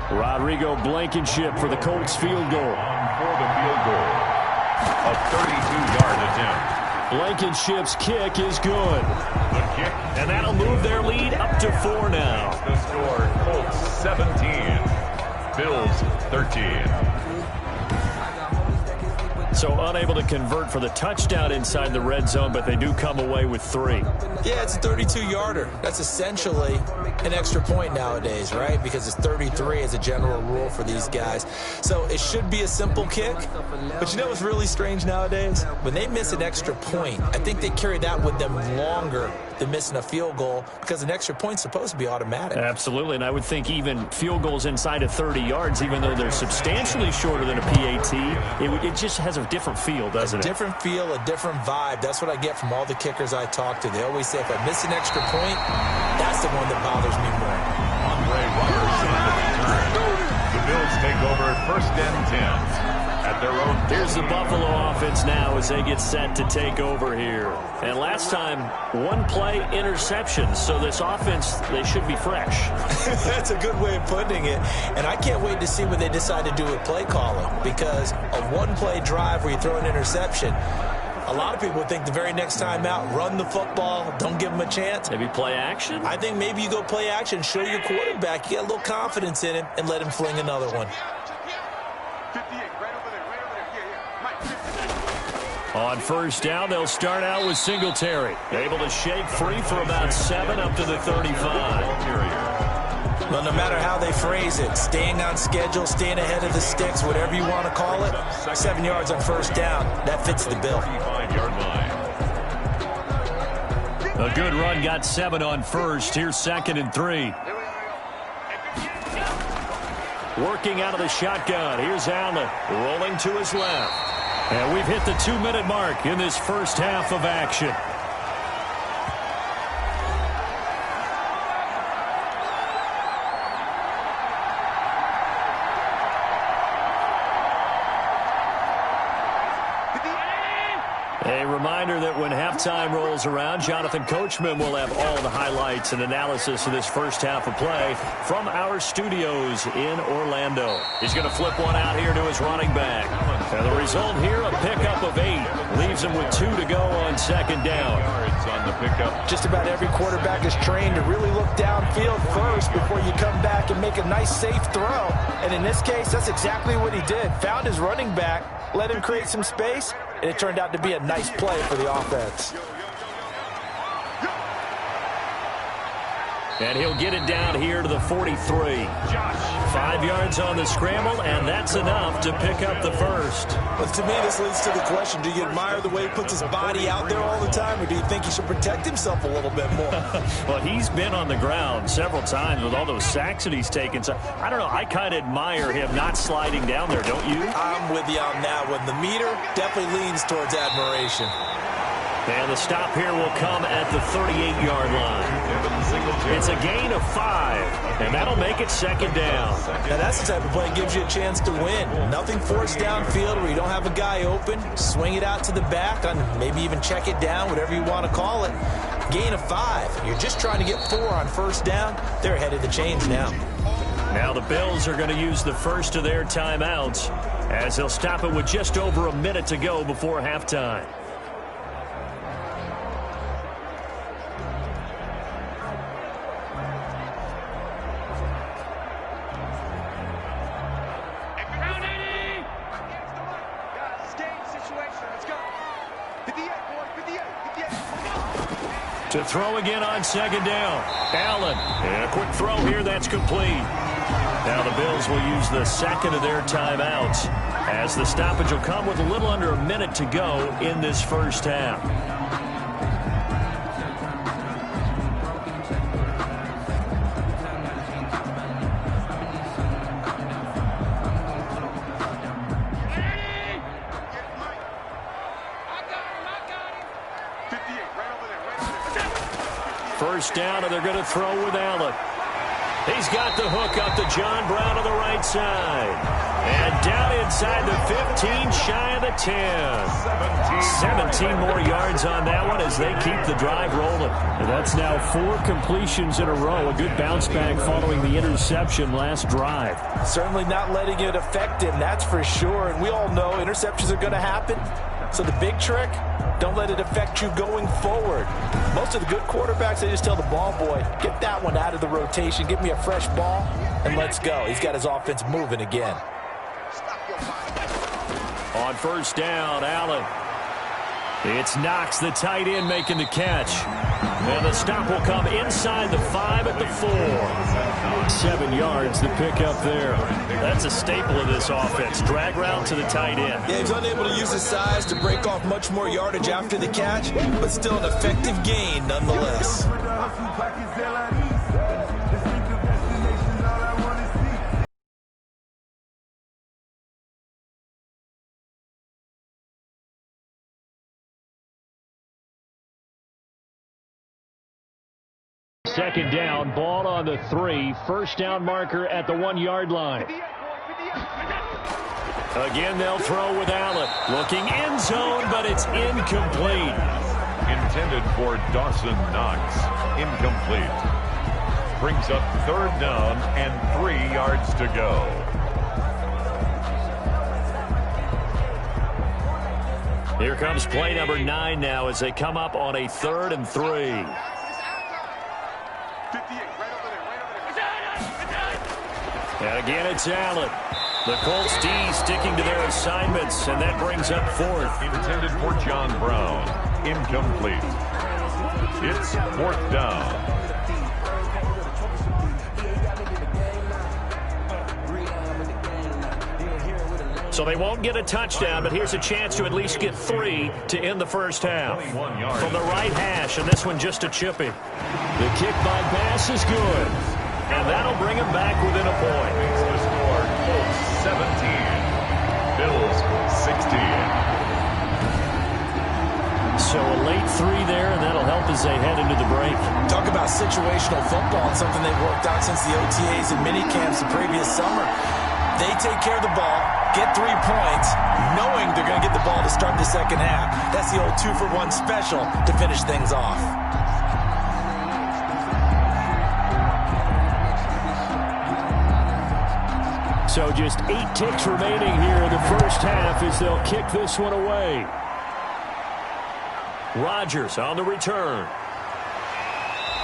Rodrigo Blankenship for the Colts field goal. For the field goal. A 32-yard attempt. Blankenship's kick is good. The kick. And that'll move their lead up to 4 now. The score, Colts 17. Bills 13. So unable to convert for the touchdown inside the red zone, but they do come away with 3. Yeah, it's a 32-yarder. That's essentially an extra point nowadays, right? Because it's 33 as a general rule for these guys. So it should be a simple kick. But you know what's really strange nowadays? When they miss an extra point, I think they carry that with them longer than missing a field goal, because an extra point's supposed to be automatic. Absolutely, and I would think even field goals inside of 30 yards, even though they're substantially shorter than a PAT, it just has a different feel, doesn't it? A different feel, a different vibe. That's what I get from all the kickers I talk to. They always say, if I miss an extra point, that's the one that bothers me more. Andre Roberts on the return. The Bills take over 1st and 10. at their own. Here's the Buffalo offense now as they get set to take over here. And last time, one play interception. So this offense, they should be fresh. That's a good way of putting it. And I can't wait to see what they decide to do with play calling, because a one-play drive where you throw an interception, a lot of people think the very next time out, run the football, don't give them a chance. Maybe play action? I think maybe you go play action, show your quarterback, you get a little confidence in him, and let him fling another one. On first down, they'll start out with Singletary. Able to shake free for about 7 up to the 35. Well, no matter how they phrase it, staying on schedule, staying ahead of the sticks, whatever you want to call it, 7 yards on first down, that fits the bill. A good run got 7 on first. Here's 2nd and 3. Working out of the shotgun. Here's Allen rolling to his left. And we've hit the 2-minute mark in this first half of action. A reminder that when halftime rolls around, Jonathan Coachman will have all the highlights and analysis of this first half of play from our studios in Orlando. He's going to flip one out here to his running back. And the result here, a pickup of 8. Leaves him with 2 to go on 2nd down. On the pickup. Just about every quarterback is trained to really look downfield first before you come back and make a nice, safe throw. And in this case, that's exactly what he did. Found his running back, let him create some space, and it turned out to be a nice play for the offense. And he'll get it down here to the 43. 5 yards on the scramble, and that's enough to pick up the first. But to me, this leads to the question, do you admire the way he puts his body out there all the time, or do you think he should protect himself a little bit more? Well, he's been on the ground several times with all those sacks that he's taken. So, I don't know, I kind of admire him not sliding down there, don't you? I'm with you on that one. The meter definitely leans towards admiration. And the stop here will come at the 38-yard line. It's a gain of 5, and that'll make it 2nd down. Now, that's the type of play that gives you a chance to win. Nothing forced downfield where you don't have a guy open. Swing it out to the back, on maybe even check it down, whatever you want to call it. Gain of 5. You're just trying to get 4 on first down. They're ahead of the chains now. Now the Bills are going to use the first of their timeouts as they'll stop it with just over a minute to go before halftime. To throw again on 2nd down. Allen. And a quick throw here. That's complete. Now the Bills will use the 2nd of their timeouts as the stoppage will come with a little under a minute to go in this first half. First down, and they're going to throw with Allen. He's got the hook up to John Brown on the right side. And down inside the 15, shy of the 10. 17 more yards on that one as they keep the drive rolling. And that's now 4 completions in a row. A good bounce back following the interception last drive. Certainly not letting it affect him, that's for sure. And we all know interceptions are going to happen. So the big trick, don't let it affect you going forward. Most of the good quarterbacks, they just tell the ball boy, get that one out of the rotation, give me a fresh ball, and let's go. He's got his offense moving again. On first down, Allen. It's Knox, the tight end, making the catch. And the stop will come inside the 5 at the 4. 7 yards to pick up there. That's a staple of this offense. Drag route to the tight end. Yeah, he's unable to use his size to break off much more yardage after the catch, but still an effective gain nonetheless. Second down, ball on the 3. First down marker at the 1-yard line. Again, they'll throw with Allen. Looking end zone, but it's incomplete. Intended for Dawson Knox. Incomplete. Brings up 3rd down and 3 yards to go. Here comes play number 9 now as they come up on a 3rd and 3. And again, it's Allen. The Colts D sticking to their assignments, and that brings up 4th. Intended for John Brown. Incomplete. It's 4th down. So they won't get a touchdown, but here's a chance to at least get 3 to end the first half. From the right hash, and this one just a chippy. The kick by pass is good. And that'll bring him back within a point. The score, Colts 17, Bills 16. So a late 3 there, and that'll help as they head into the break. Talk about situational football, and something they've worked out since the OTAs and minicamps the previous summer. They take care of the ball, get 3 points, knowing they're going to get the ball to start the second half. That's the old 2-for-1 special to finish things off. So just 8 ticks remaining here in the first half as they'll kick this one away. Rodgers on the return.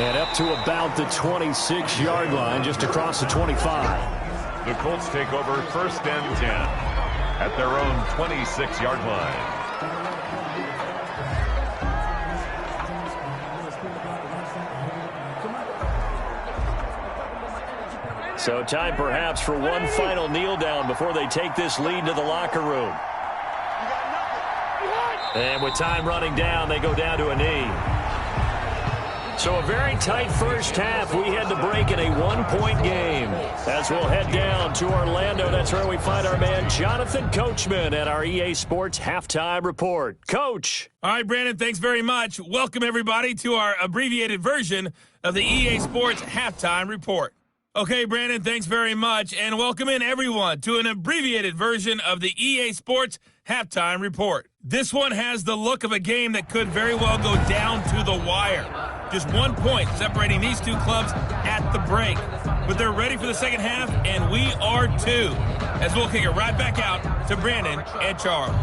And up to about the 26-yard line, just across the 25. The Colts take over 1st and 10 at their own 26-yard line. So time perhaps for one final kneel down before they take this lead to the locker room. And with time running down, they go down to a knee. So a very tight first half. We had to break in a 1-point game. As we'll head down to Orlando, that's where we find our man Jonathan Coachman at our EA Sports Halftime Report. Coach. All right, Brandon, thanks very much. Welcome, everybody, to our abbreviated version of the EA Sports Halftime Report. Okay, Brandon, thanks very much, and welcome in everyone to an abbreviated version of the EA Sports Halftime Report. This one has the look of a game that could very well go down to the wire. Just 1 point separating these two clubs at the break. But they're ready for the second half, and we are too, as we'll kick it right back out to Brandon and Charles.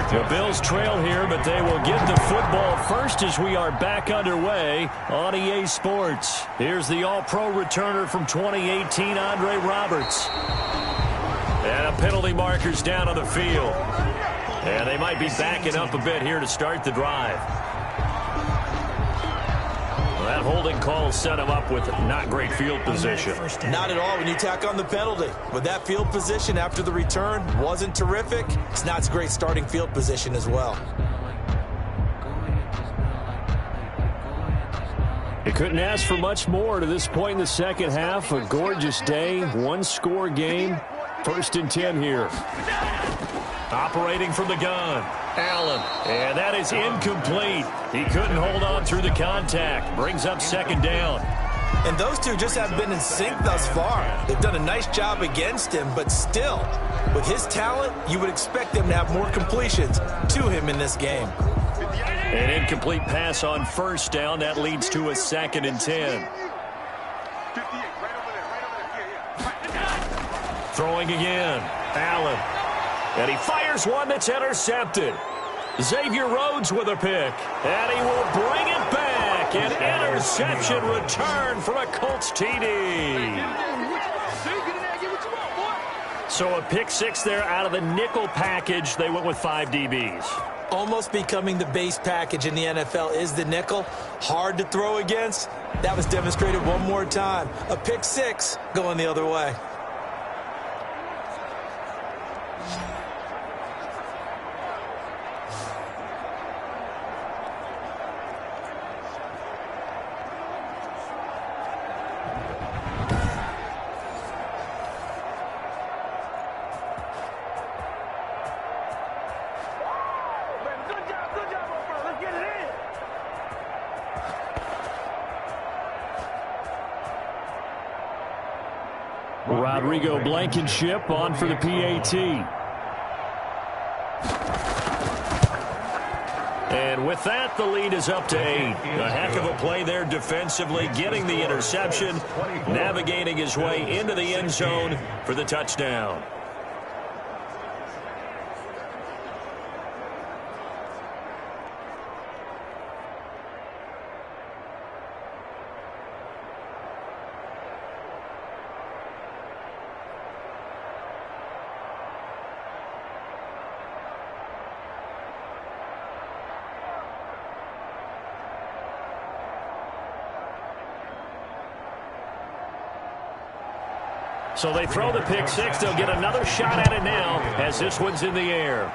The Bills trail here, but they will get the football first as we are back underway on EA Sports. Here's the All-Pro returner from 2018, Andre Roberts. And a penalty marker's down on the field. And they might be backing up a bit here to start the drive. That holding call set him up with not great field position. Not at all when you tack on the penalty. With that field position after the return wasn't terrific, it's not a great starting field position as well. You couldn't ask for much more to this point in the second half. A gorgeous day, 1-score game. 1st and 10 here. Operating from the gun, Allen. And that is incomplete. He couldn't hold on through the contact. Brings up 2nd down. And those two just haven't been in sync thus far. They've done a nice job against him, but still, with his talent, you would expect them to have more completions to him in this game. An incomplete pass on 1st down. That leads to a 2nd and 10. Throwing again, Allen. And he fires one that's intercepted. Xavier Rhodes with a pick. And he will bring it back. An interception return from a Colts TD. So a pick 6 there out of the nickel package. They went with 5 DBs. Almost becoming the base package in the NFL is the nickel. Hard to throw against. That was demonstrated one more time. A pick 6 going the other way. Rodrigo Blankenship on for the PAT. And with that, the lead is up to 8. A heck of a play there defensively, getting the interception, navigating his way into the end zone for the touchdown. So they throw the pick six. They'll get another shot at it now as this one's in the air.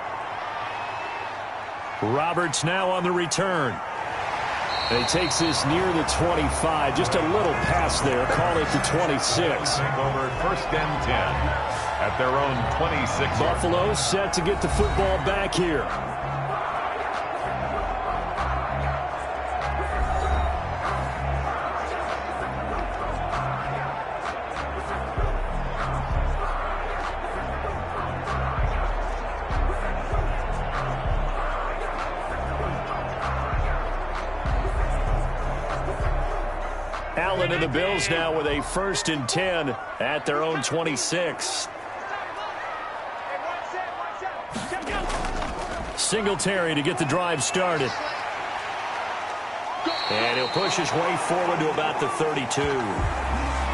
Roberts now on the return. And he takes this near the 25. Just a little pass there. Call it the 26. Over 1st and 10 at their own 26. Buffalo set to get the football back here. Allen and the Bills now with a 1st and 10 at their own 26. Singletary to get the drive started. And he'll push his way forward to about the 32.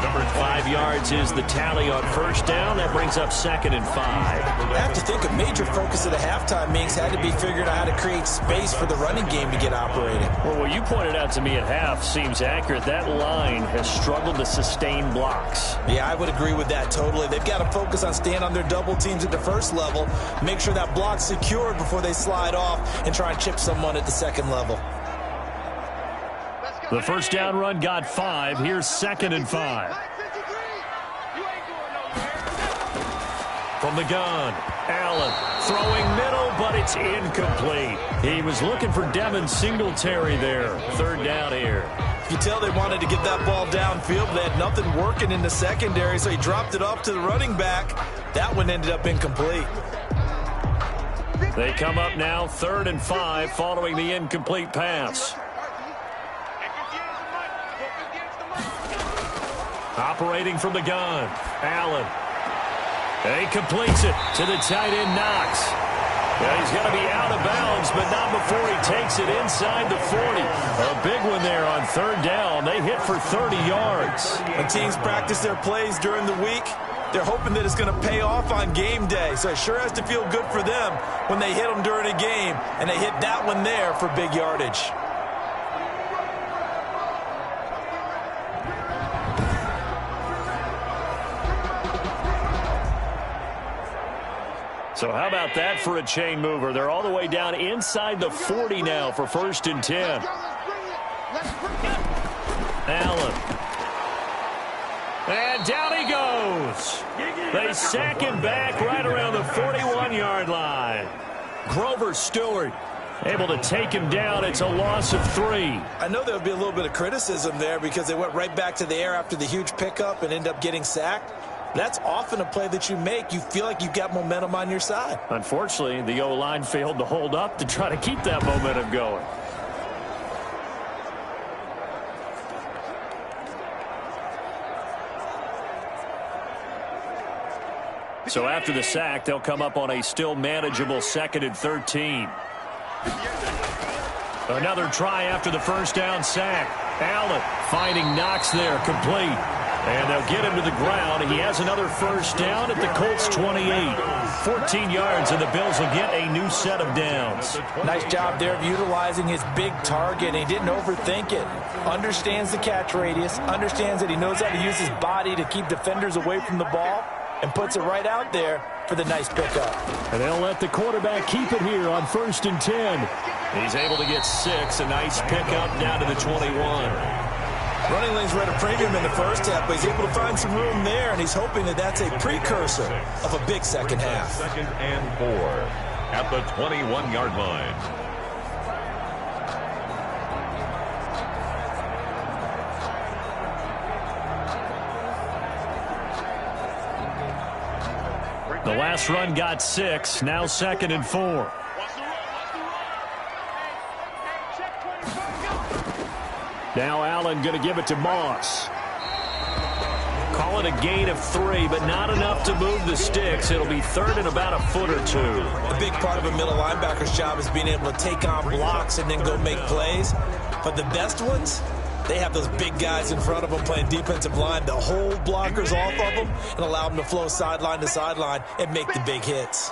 Number 5 yards is the tally on 1st down. That brings up 2nd and 5. I have to think a major focus of the halftime meetings had to be figuring out how to create space for the running game to get operating. Well, what you pointed out to me at half seems accurate. That line has struggled to sustain blocks. Yeah, I would agree with that totally. They've got to focus on staying on their double teams at the 1st level, make sure that block's secured before they slide off and try and chip someone at the 2nd level. The 1st down run got 5. Here's 2nd and 5. From the gun, Allen throwing middle, but it's incomplete. He was looking for Devin Singletary there. 3rd down here. You tell they wanted to get that ball downfield, but they had nothing working in the secondary, so he dropped it off to the running back. That one ended up incomplete. They come up now 3rd and 5 following the incomplete pass. Operating from the gun, Allen. And he completes it to the tight end, Knox. Well, he's going to be out of bounds, but not before he takes it inside the 40. A big one there on 3rd down. They hit for 30 yards. When teams practice their plays during the week, they're hoping that it's going to pay off on game day. So it sure has to feel good for them when they hit them during a game, and they hit that one there for big yardage. So how about that for a chain mover? They're all the way down inside the 40 now for 1st and 10. Allen. And down he goes. They sack him back right around the 41-yard line. Grover Stewart able to take him down. It's a loss of 3. I know there would be a little bit of criticism there because they went right back to the air after the huge pickup and ended up getting sacked. That's often a play that you make. You feel like you've got momentum on your side. Unfortunately, the O-line failed to hold up to try to keep that momentum going. So after the sack, they'll come up on a still manageable 2nd and 13. Another try after the 1st down sack. Allen finding Knox there, complete. And they'll get him to the ground. He has another 1st down at the Colts 28. 14 yards, and the Bills will get a new set of downs. Nice job there of utilizing his big target. He didn't overthink it. Understands the catch radius. Understands that he knows how to use his body to keep defenders away from the ball. And puts it right out there for the nice pickup. And they'll let the quarterback keep it here on 1st and 10. He's able to get 6. A nice pickup down to the 21. Running lanes were at a premium in the 1st half, but he's able to find some room there, and he's hoping that that's a precursor of a big 2nd half. 2nd and 4 at the 21-yard line. The last run got 6. Now 2nd and 4. Now Allen going to give it to Moss. Call it a gain of 3, but not enough to move the sticks. It'll be 3rd and about a foot or 2. A big part of a middle linebacker's job is being able to take on blocks and then go make plays. But the best ones, they have those big guys in front of them playing defensive line that hold blockers off of them and allow them to flow sideline to sideline and make the big hits.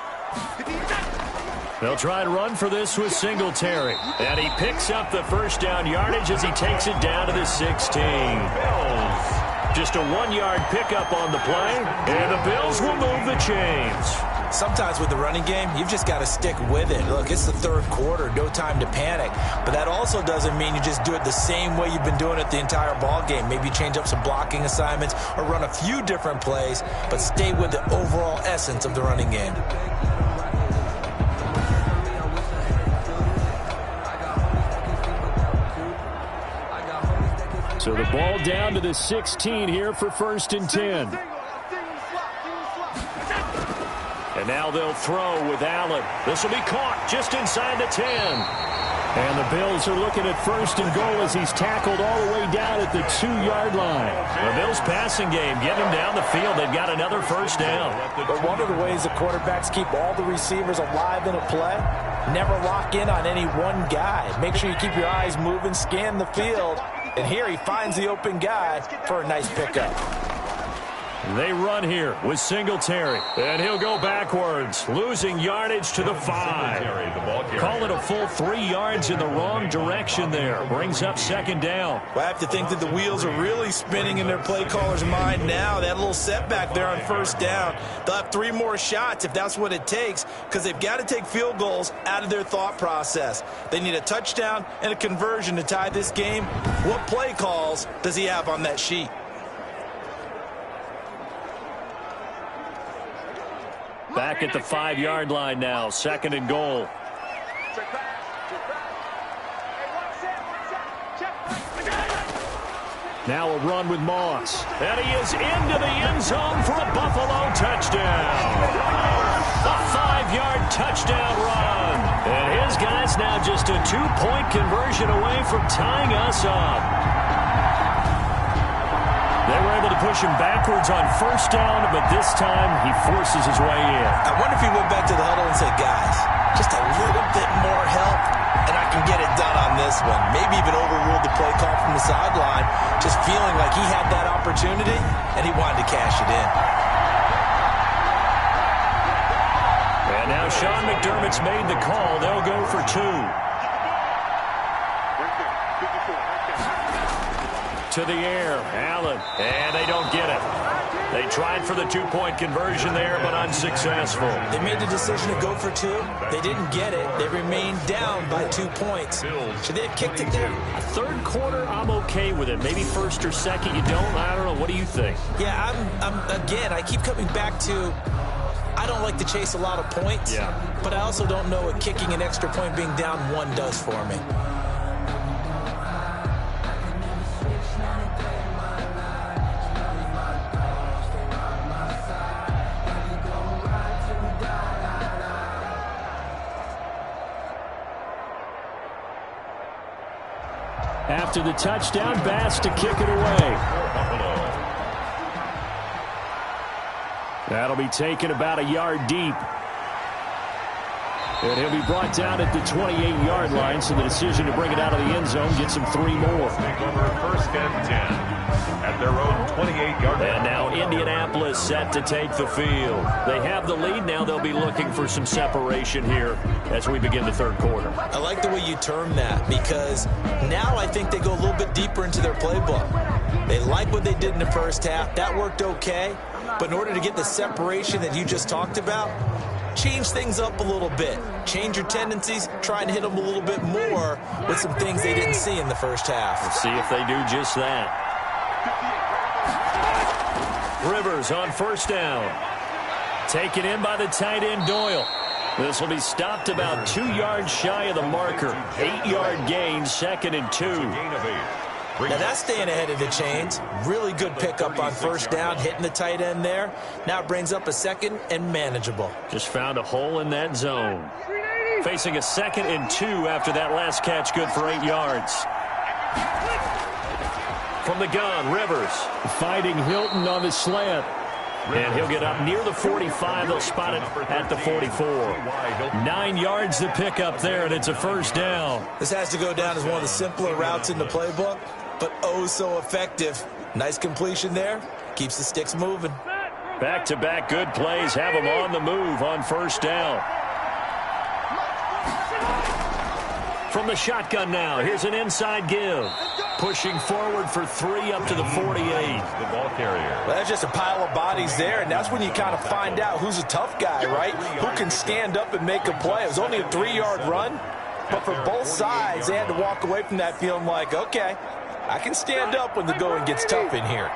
They'll try and run for this with Singletary. And he picks up the first down yardage as he takes it down to the 16. Just a 1-yard pickup on the play, and the Bills will move the chains. Sometimes with the running game, you've just got to stick with it. Look, it's the 3rd quarter, no time to panic. But that also doesn't mean you just do it the same way you've been doing it the entire ball game. Maybe change up some blocking assignments or run a few different plays, but stay with the overall essence of the running game. So the ball down to the 16 here for 1st and 10. And now they'll throw with Allen. This will be caught just inside the 10. And the Bills are looking at 1st and goal as he's tackled all the way down at the 2-yard line. The Bills passing game, get him down the field. They've got another 1st down. But one of the ways the quarterbacks keep all the receivers alive in a play, never lock in on any one guy. Make sure you keep your eyes moving, scan the field. And here he finds the open guy for a nice pickup. They run here with Singletary. And he'll go backwards, losing yardage to the 5. Call it a full 3 yards in the wrong direction there. Brings up 2nd down. Well, I have to think that the wheels are really spinning in their play caller's mind now. That little setback there on 1st down. They'll have 3 more shots if that's what it takes, because they've got to take field goals out of their thought process. They need a touchdown and a conversion to tie this game. What play calls does he have on that sheet? Back at the 5-yard line now, 2nd and goal. Now a run with Moss. And he is into the end zone for a Buffalo touchdown. A 5-yard touchdown run. And his guy's now just a 2-point conversion away from tying us up. They were able to push him backwards on 1st down, but this time he forces his way in. I wonder if he went back to the huddle and said, guys, just a little bit more help, and I can get it done on this one. Maybe even overruled the play call from the sideline, just feeling like he had that opportunity, and he wanted to cash it in. And now Sean McDermott's made the call. They'll go for 2. To the air, Allen, and they don't get it. They tried for the 2-point conversion there, but unsuccessful. They made the decision to go for 2. They didn't get it. They remained down by 2 points. Should they have kicked it there? 3rd quarter, I'm okay with it. Maybe 1st or 2nd, you don't. I don't know. What do you think? Yeah, again, I keep coming back to, I don't like to chase a lot of points, but I also don't know what kicking an extra point being down 1 does for me. After the touchdown, Bass to kick it away. That'll be taken about a yard deep. And he'll be brought down at the 28-yard line, so the decision to bring it out of the end zone gets him 3 more. Take over 1st and 10 at their own 28-yard line. And now Indianapolis set to take the field. They have the lead. Now they'll be looking for some separation here as we begin the 3rd quarter. I like the way you term that, because now I think they go a little bit deeper into their playbook. They like what they did in the 1st half. That worked okay. But in order to get the separation that you just talked about, change things up a little bit. Change your tendencies, try and hit them a little bit more with some things they didn't see in the 1st half. Let's see if they do just that. Rivers on 1st down. Taken in by the tight end Doyle. This will be stopped about 2 yards shy of the marker. 8-yard gain, 2nd and 2. Gain of 8. Now that's staying ahead of the chains. Really good pickup on first down, hitting the tight end there. Now it brings up a second and manageable. Just found a hole in that zone. Facing a 2nd and 2 after that last catch, good for 8 yards. From the gun, Rivers fighting Hilton on the slant. And he'll get up near the 45. They'll spot it at the 44. 9 yards to pick up there, and it's a first down. This has to go down as one of the simpler routes in the playbook, but oh so effective. Nice completion there. Keeps the sticks moving. Back-to-back good plays have them on the move on first down. From the shotgun now, here's an inside give. Pushing forward for 3 up to the 48. The ball carrier. Well, that's just a pile of bodies there, and that's when you kind of find out who's a tough guy, right? Who can stand up and make a play. It was only a 3-yard run, but for both sides, they had to walk away from that feeling like, okay, I can stand up when the going gets tough in here.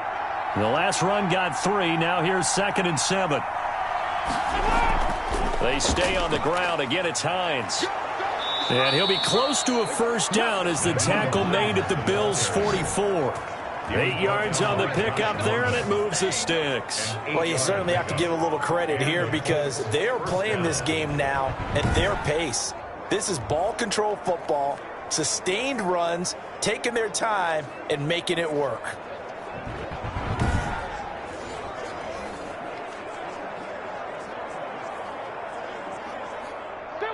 The last run got 3. Now here's 2nd and 7. They stay on the ground. Again, it's Hines. And he'll be close to a first down as the tackle made at the Bills' 44. 8 yards on the pickup there, and it moves the sticks. Well, you certainly have to give a little credit here because they are playing this game now at their pace. This is ball control football, sustained runs, taking their time, and making it work.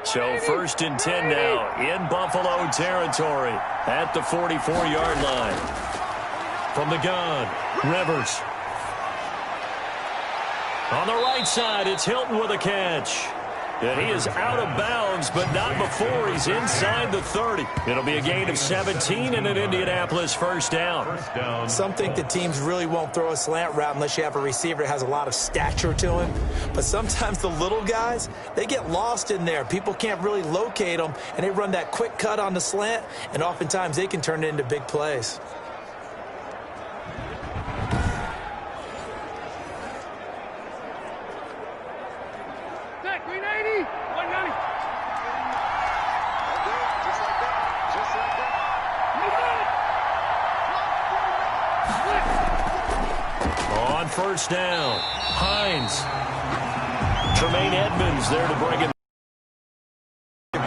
So 1st and 10 now in Buffalo territory at the 44-yard line. From the gun, Rivers. On the right side, it's Hilton with a catch. And he is out of bounds, but not before he's inside the 30. It'll be a gain of 17 and an Indianapolis first down. Some think the teams really won't throw a slant route unless you have a receiver that has a lot of stature to him. But sometimes the little guys, they get lost in there. People can't really locate them, and they run that quick cut on the slant, and oftentimes they can turn it into big plays. On first down, Hines. Tremaine Edmonds there to bring it.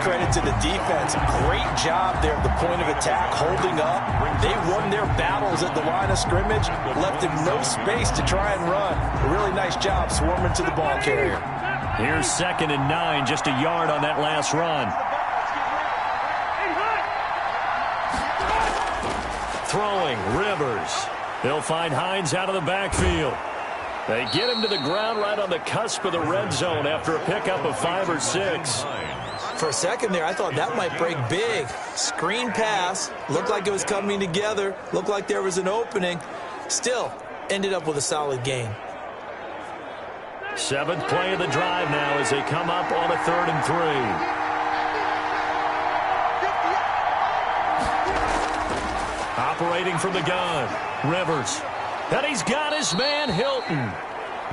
Credit to the defense. Great job there at the point of attack, holding up. They won their battles at the line of scrimmage, left him no space to try and run. A really nice job swarming to the ball carrier. Here's 2nd and 9, just a yard on that last run. Throwing, Rivers. They'll find Hines out of the backfield. They get him to the ground right on the cusp of the red zone after a pickup of 5 or 6. For a second there, I thought that might break big. Screen pass, looked like it was coming together, looked like there was an opening. Still, ended up with a solid gain. 7th play of the drive now as they come up on a 3rd and 3. Operating from the gun, Rivers. And he's got his man, Hilton.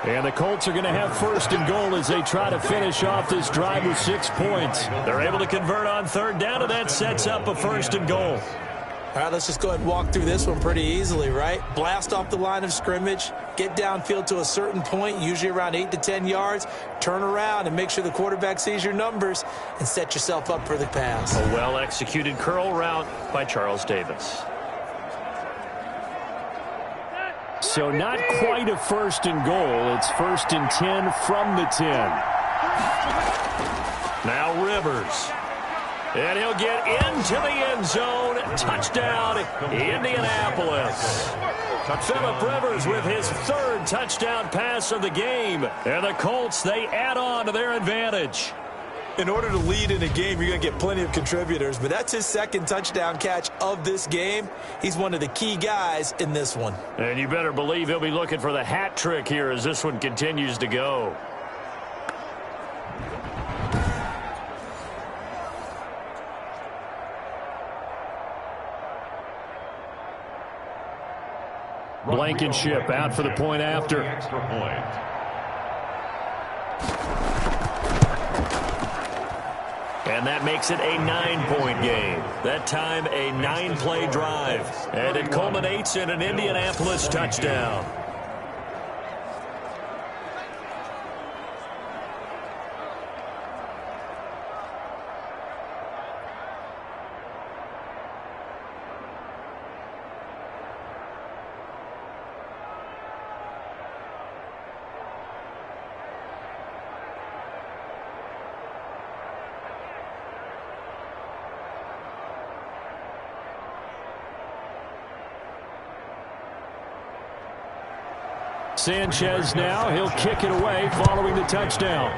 And the Colts are going to have 1st and goal as they try to finish off this drive with 6 points. They're able to convert on 3rd down, and that sets up a 1st and goal. All right, let's just go ahead and walk through this one pretty easily, right? Blast off the line of scrimmage, get downfield to a certain point, usually around 8 to 10 yards, turn around and make sure the quarterback sees your numbers and set yourself up for the pass. A well-executed curl route by Charles Davis. So not quite a 1st and goal. It's 1st and 10 from the 10. Now Rivers. And he'll get into the end zone. Touchdown, Indianapolis. Phillip Rivers with his 3rd touchdown pass of the game. And the Colts, they add on to their advantage. In order to lead in a game, you're going to get plenty of contributors, but that's his 2nd touchdown catch of this game. He's one of the key guys in this one. And you better believe he'll be looking for the hat trick here as this one continues to go. Blankenship out for the point after. Extra point. And that makes it a 9-point game. That time a 9-play drive. And it culminates in an Indianapolis touchdown. Sanchez now, he'll kick it away following the touchdown.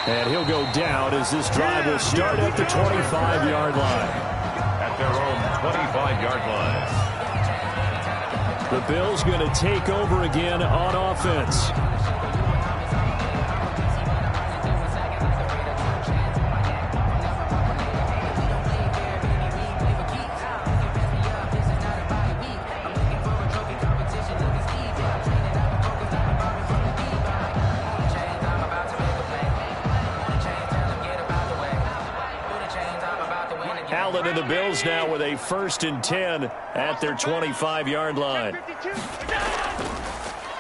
And he'll go down as this drive will start at the 25-yard line. At their own 25-yard line. The Bills going to take over again on offense. Allen and the Bills now with a 1st and 10 at their 25-yard line.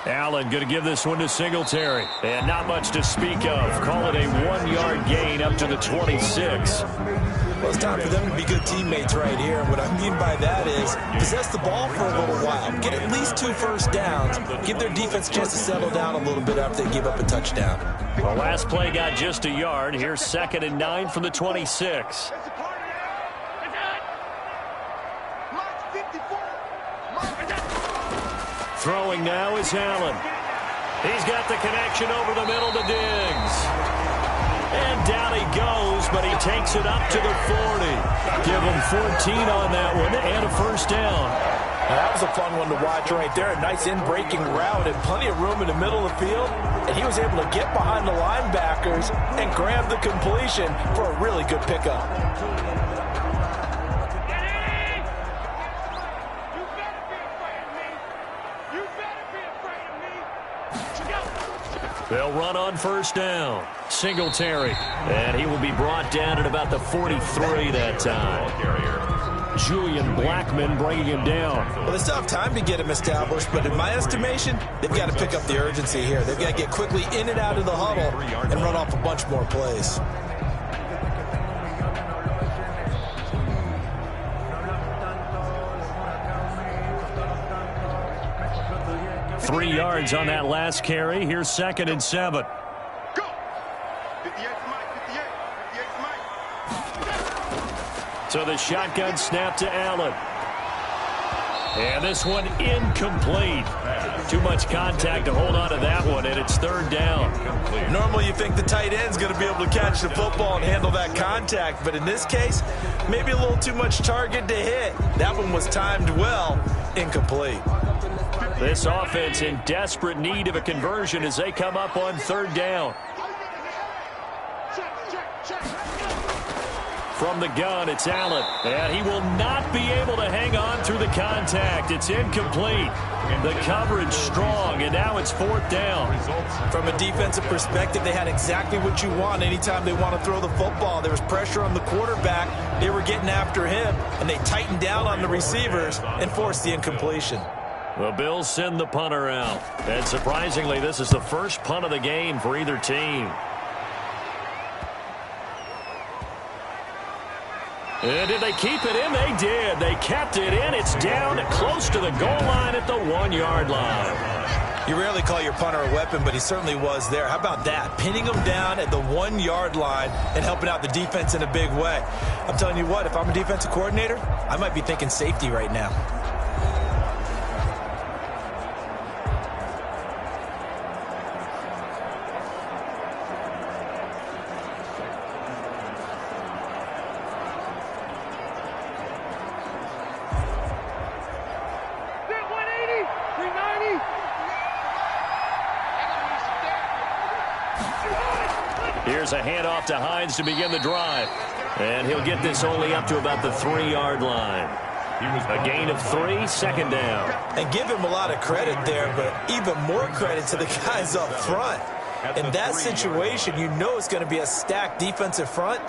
Allen going to give this one to Singletary. And not much to speak of. Call it a 1-yard gain up to the 26. Well, it's time for them to be good teammates right here. What I mean by that is possess the ball for a little while. Get at least 2 first downs. Give their defense a chance to settle down a little bit after they give up a touchdown. The last play got just a yard. Here's 2nd and 9 from the 26. Throwing now is Allen. He's got the connection over the middle to Diggs. And down he goes, but he takes it up to the 40. Give him 14 on that one and a 1st down. Now, that was a fun one to watch right there. A nice in-breaking route and plenty of room in the middle of the field. And he was able to get behind the linebackers and grab the completion for a really good pickup. They'll run on 1st down. Singletary. And he will be brought down at about the 43 that time. Julian Blackman bringing him down. Well, they still have time to get him established, but in my estimation, they've got to pick up the urgency here. They've got to get quickly in and out of the huddle and run off a bunch more plays. Three yards on that last carry. Here's 2nd and 7. Go. 58 Mike, 58 Mike. So the shotgun snap to Allen. And this one incomplete. Too much contact to hold on to that one, and it's 3rd down. Normally you think the tight end's going to be able to catch the football and handle that contact, but in this case, maybe a little too much target to hit. That one was timed well, incomplete. This offense in desperate need of a conversion as they come up on 3rd down. From the gun, it's Allen. And he will not be able to hang on through the contact. It's incomplete. The coverage strong, and now it's 4th down. From a defensive perspective, they had exactly what you want anytime they want to throw the football. There was pressure on the quarterback. They were getting after him, and they tightened down on the receivers and forced the incompletion. The Bills send the punter out. And surprisingly, this is the first punt of the game for either team. And did they keep it in? They did. They kept it in. It's down close to the goal line at the 1-yard line. You rarely call your punter a weapon, but he certainly was there. How about that? Pinning him down at the 1-yard line and helping out the defense in a big way. I'm telling you what, if I'm a defensive coordinator, I might be thinking safety right now. Here's a handoff to Hines to begin the drive. And he'll get this only up to about the 3-yard line. A gain of 3, second down. And give him a lot of credit there, but even more credit to the guys up front. In that situation, you know it's going to be a stacked defensive front,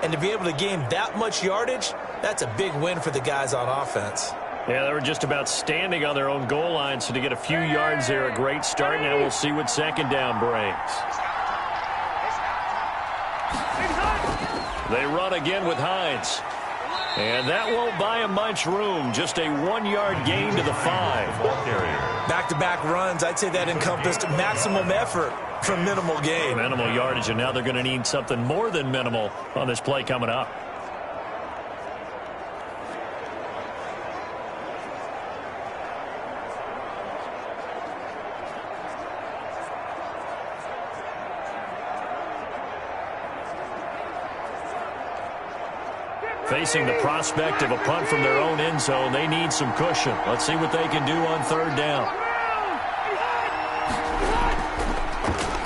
and to be able to gain that much yardage, that's a big win for the guys on offense. Yeah, they were just about standing on their own goal line, so to get a few yards there, a great start. Now we'll see what second down brings. They run again with Hines. And that won't buy him much room. Just a 1-yard gain to the 5. Back-to-back runs, I'd say that encompassed maximum effort for minimal gain. Minimal yardage, and now they're going to need something more than minimal on this play coming up. Facing the prospect of a punt from their own end zone, they need some cushion. Let's see what they can do on third down.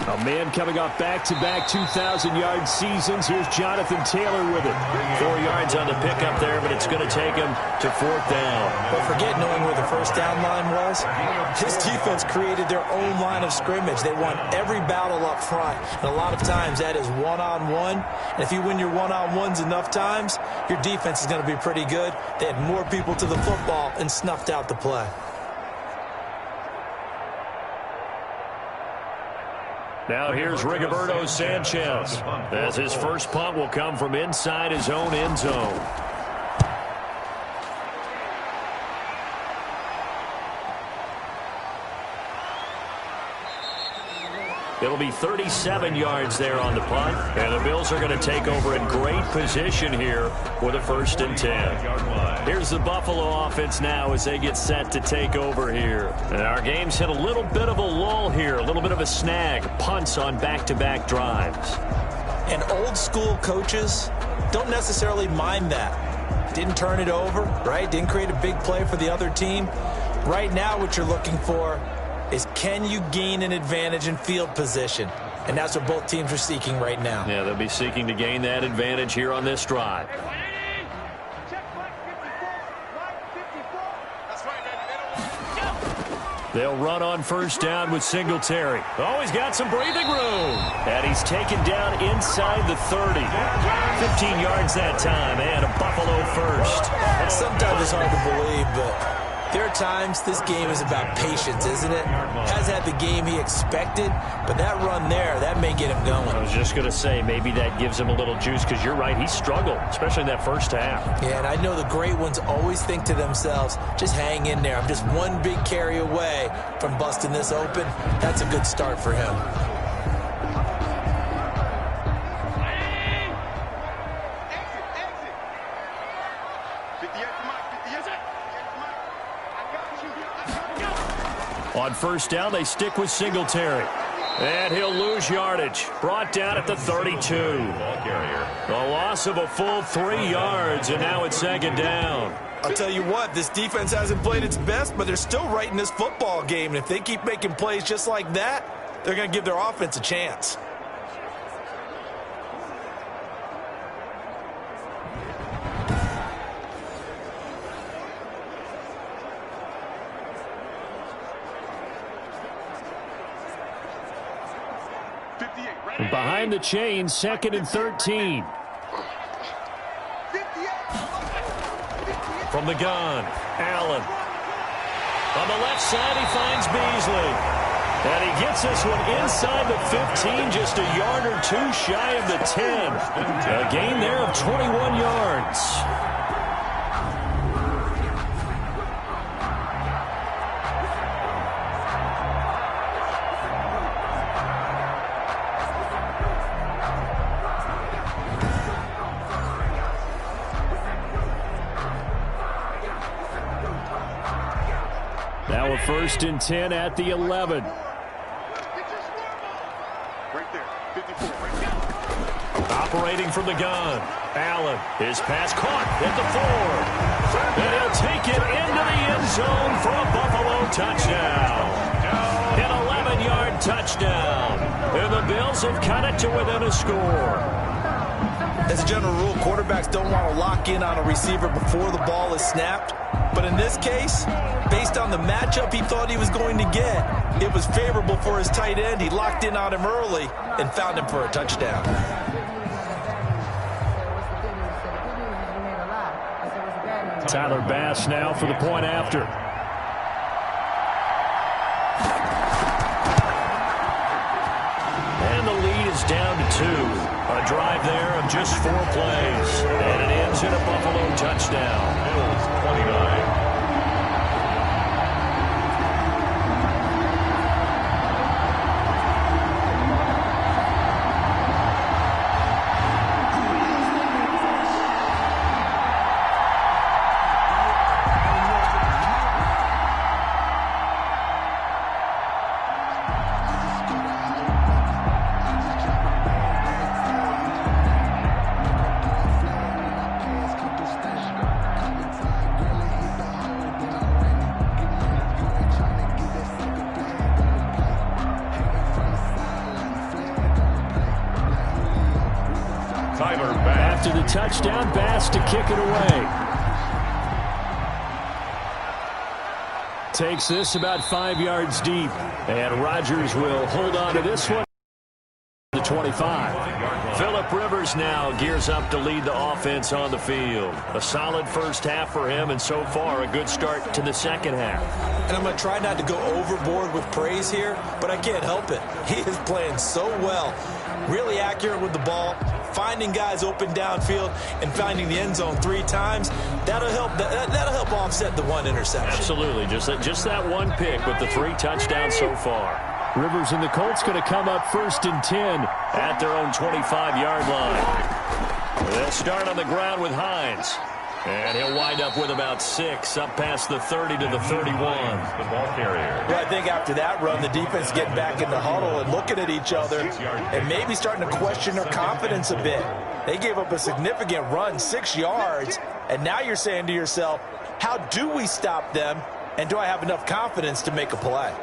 A man coming off back-to-back 2,000-yard seasons. Here's Jonathan Taylor with it. 4 yards on the pickup there, but it's going to take him to fourth down. But forget knowing where the first down line was. This defense created their own line of scrimmage. They won every battle up front. And a lot of times that is one-on-one. And if you win your one-on-ones enough times, your defense is going to be pretty good. They had more people to the football and snuffed out the play. Now here's Rigoberto Sanchez, as his first punt will come from inside his own end zone. It'll be 37 yards there on the punt, and the Bills are going to take over in great position here with a 1st and 10. Here's the Buffalo offense now as they get set to take over here. And our game's hit a little bit of a lull here, a little bit of a snag, punts on back-to-back drives. And old-school coaches don't necessarily mind that. Didn't turn it over, right? Didn't create a big play for the other team. Right now what you're looking for is, can you gain an advantage in field position? And that's what both teams are seeking right now. Yeah, they'll be seeking to gain that advantage here on this drive. They'll run on first down with Singletary. Oh, he's got some breathing room. And he's taken down inside the 30. 15 yards that time, and a Buffalo first. Sometimes it's hard to believe, but there are times this game is about patience, isn't it? Hasn't had the game he expected, but that run there, that may get him going. I was just going to say, maybe that gives him a little juice, because you're right, he struggled, especially in that first half. Yeah, and I know the great ones always think to themselves, just hang in there. I'm just one big carry away from busting this open. That's a good start for him. On first down, they stick with Singletary. And he'll lose yardage. Brought down at the 32. A loss of a full 3 yards, and now it's second down. I'll tell you what, this defense hasn't played its best, but they're still right in this football game. And if they keep making plays just like that, they're going to give their offense a chance. Behind the chains, 2nd and 13. From the gun, Allen. On the left side, he finds Beasley. And he gets this one inside the 15, just a yard or two shy of the 10. A gain there of 21 yards. Now a 1st and 10 at the 11. Operating from the gun. Allen, his pass caught at the 4. And he'll take it into the end zone for a Buffalo touchdown. An 11-yard touchdown. And the Bills have cut it to within a score. As a general rule, quarterbacks don't want to lock in on a receiver before the ball is snapped. But in this case, based on the matchup he thought he was going to get, it was favorable for his tight end. He locked in on him early and found him for a touchdown. Tyler Bass now for the point after. And the lead is down to 2. A drive there of just 4 plays. And it ends in a Buffalo touchdown. Bills 29. After the touchdown, Bass to kick it away. Takes this about 5 yards deep. And Rodgers will hold on to this one. The 25. Phillip Rivers now gears up to lead the offense on the field. A solid first half for him, and so far a good start to the second half. And I'm going to try not to go overboard with praise here, but I can't help it. He is playing so well. Really accurate with the ball, finding guys open downfield, and finding the end zone 3 times. That'll help offset the 1 interception. Absolutely. Just that 1 pick with the 3 touchdowns so far. Rivers and the Colts going to come up 1st and 10 at their own 25-yard line. They'll start on the ground with Hines. And he'll wind up with about 6 up past the 30 to the 31. The ball carrier. Well, I think after that run, the defense getting back in the huddle and looking at each other and maybe starting to question their confidence a bit. They gave up a significant run, 6 yards, and now you're saying to yourself, how do we stop them, and do I have enough confidence to make a play?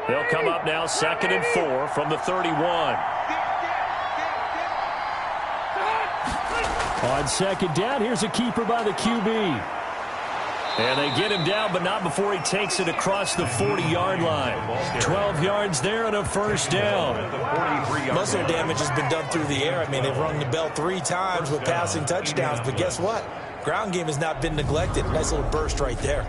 They'll come up now 2nd and 4 from the 31. On 2nd down, here's a keeper by the QB. And they get him down, but not before he takes it across the 40-yard line. 12 yards there and a 1st down. Most of their damage has been done through the air. I mean, they've rung the bell 3 times with passing touchdowns, but guess what? Ground game has not been neglected. Nice little burst right there.